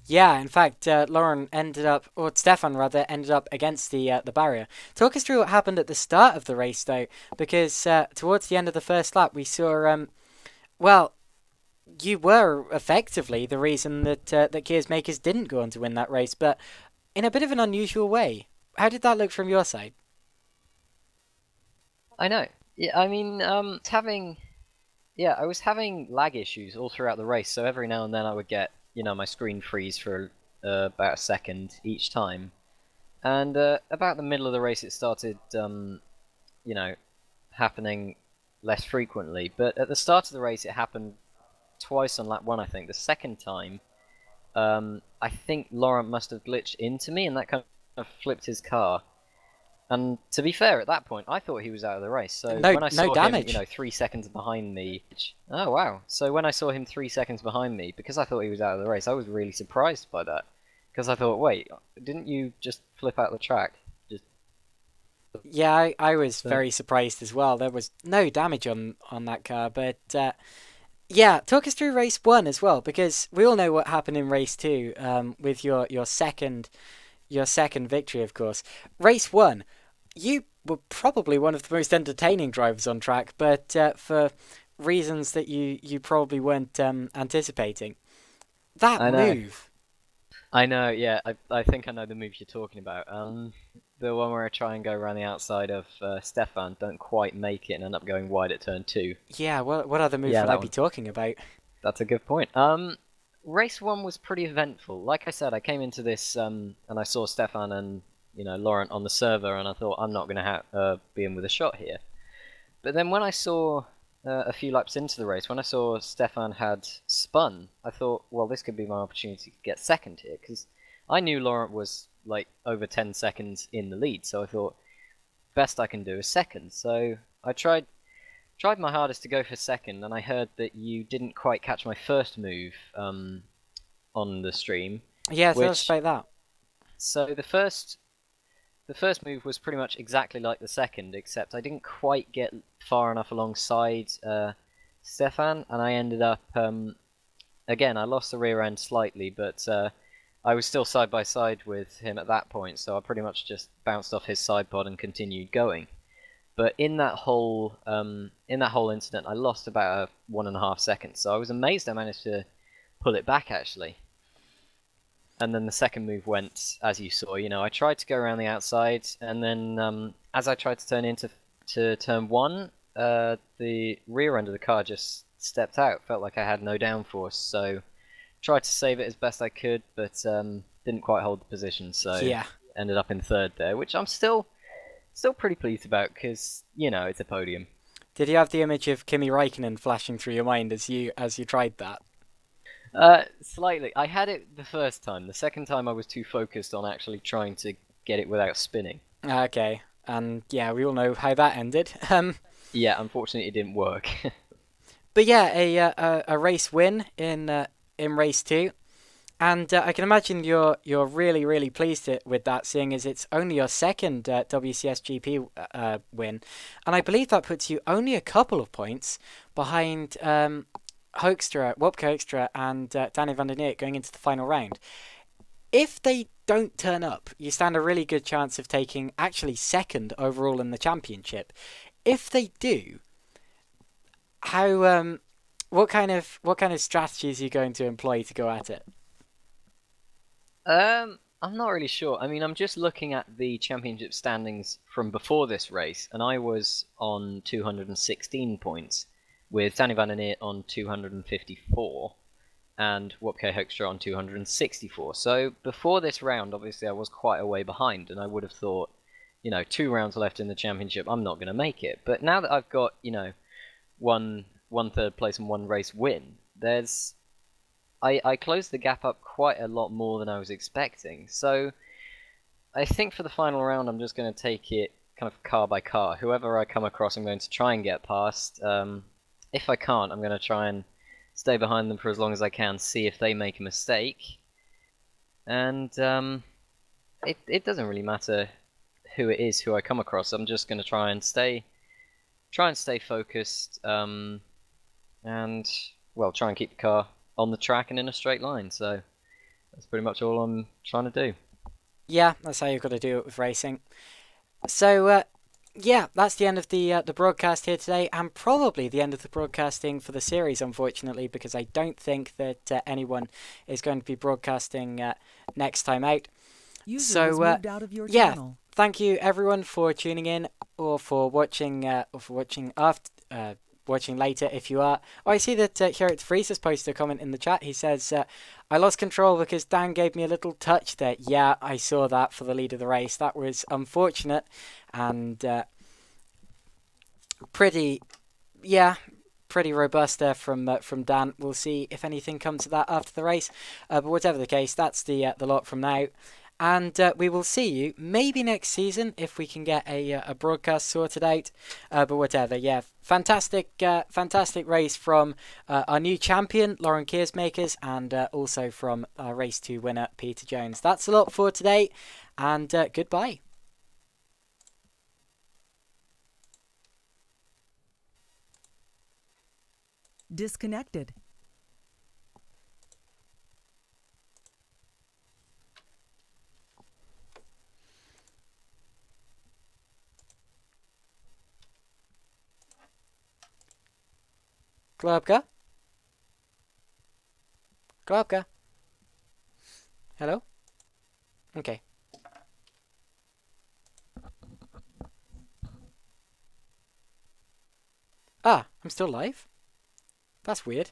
Yeah, in fact, Lauren ended up, or Stefan rather, ended up against the barrier. Talk us through what happened at the start of the race, though, because towards the end of the first lap, we saw, well, you were effectively the reason that Kia's makers didn't go on to win that race, but in a bit of an unusual way. How did that look from your side? I know. Yeah, I mean, I was having lag issues all throughout the race, so every now and then I would get, my screen freeze for about a second each time. And about the middle of the race, it started, you know, happening less frequently. But at the start of the race, it happened twice on lap one, I think. The second time, I think Laurent must have glitched into me, and that kind of flipped his car. And to be fair, at that point, I thought he was out of the race. So No, when I no saw him, damage. 3 seconds behind me, oh wow! So when I saw him 3 seconds behind me, because I thought he was out of the race, I was really surprised by that. Because I thought, wait, didn't you just flip out the track? Just Yeah, I was so. very surprised as well. There was no damage on that car, but yeah, talk us through race one as well, because we all know what happened in race two, with your second victory, of course. Race one, you were probably one of the most entertaining drivers on track, but for reasons that you probably weren't anticipating. That I know. move. I know, yeah, I think I know the move you're talking about. The one where I try and go around the outside of Stefan, don't quite make it and end up going wide at turn two. Yeah, what other move Yeah, would I that be one. talking about? That's a good point. Race one was pretty eventful. Like I said, I came into this and I saw Stefan and Laurent on the server, and I thought I'm not going to be in with a shot here. But then when I saw a few laps into the race, when I saw Stefan had spun, I thought, well, this could be my opportunity to get second here, because I knew Laurent was like over 10 seconds in the lead, so I thought best I can do is second. So I tried my hardest to go for second, and I heard that you didn't quite catch my first move on the stream, Yeah, tell us which about that. so the first move was pretty much exactly like the second, except I didn't quite get far enough alongside Stefan, and I ended up again. I lost the rear end slightly, but I was still side by side with him at that point, so I pretty much just bounced off his side pod and continued going. But in that whole incident, I lost about 1.5 seconds. So I was amazed I managed to pull it back actually. And then the second move went as you saw. I tried to go around the outside, and then as I tried to turn into turn one, the rear end of the car just stepped out. Felt like I had no downforce, so tried to save it as best I could, but didn't quite hold the position. So Yeah. ended up in third there, which I'm still pretty pleased about because it's a podium. Did you have the image of Kimi Räikkönen flashing through your mind as you tried that? Slightly. I had it the first time. The second time I was too focused on actually trying to get it without spinning. Okay, and yeah, we all know how that ended. Yeah, unfortunately it didn't work. But yeah, a race win in race two, and I can imagine you're really pleased with that, seeing as it's only your second WCS GP win, and I believe that puts you only a couple of points behind Wopke Hoekstra and Danny van der Neer going into the final round. If they don't turn up, you stand a really good chance of taking actually second overall in the championship. If they do, how what kind of strategies are you going to employ to go at it? I'm not really sure. I mean, I'm just looking at the championship standings from before this race, and I was on 216 points, with Danny van der Neer on 254, and Wopke Hoekstra on 264. So before this round, obviously, I was quite a way behind, and I would have thought, 2 rounds left in the championship, I'm not going to make it. But now that I've got, one third place and one race win, I closed the gap up quite a lot more than I was expecting. So I think for the final round, I'm just going to take it kind of car by car. Whoever I come across, I'm going to try and get past. If I can't, I'm going to try and stay behind them for as long as I can, see if they make a mistake. And it doesn't really matter who it is who I come across. I'm just going to try and stay focused, and well, try and keep the car on the track and in a straight line. So that's pretty much all I'm trying to do. Yeah, that's how you've got to do it with racing. So, yeah, that's the end of the broadcast here today, and probably the end of the broadcasting for the series, unfortunately, because I don't think that anyone is going to be broadcasting next time out. User was moved out of your yeah, channel. thank you everyone for tuning in or for watching watching later if you are. Oh, I see that here at Freeze has posted a comment in the chat. He says, I lost control because Dan gave me a little touch there. Yeah, I saw that for the lead of the race. That was unfortunate and pretty robust there from Dan. We'll see if anything comes of that after the race. But whatever the case, that's the lot from now. And we will see you maybe next season if we can get a broadcast sorted out. But whatever, yeah, fantastic race from our new champion, Lauren Keersmakers, and also from our race 2 winner, Peter Jones. That's a lot for today, and goodbye. Disconnected. Globka? Globka? Hello? Okay. Ah, I'm still live? That's weird.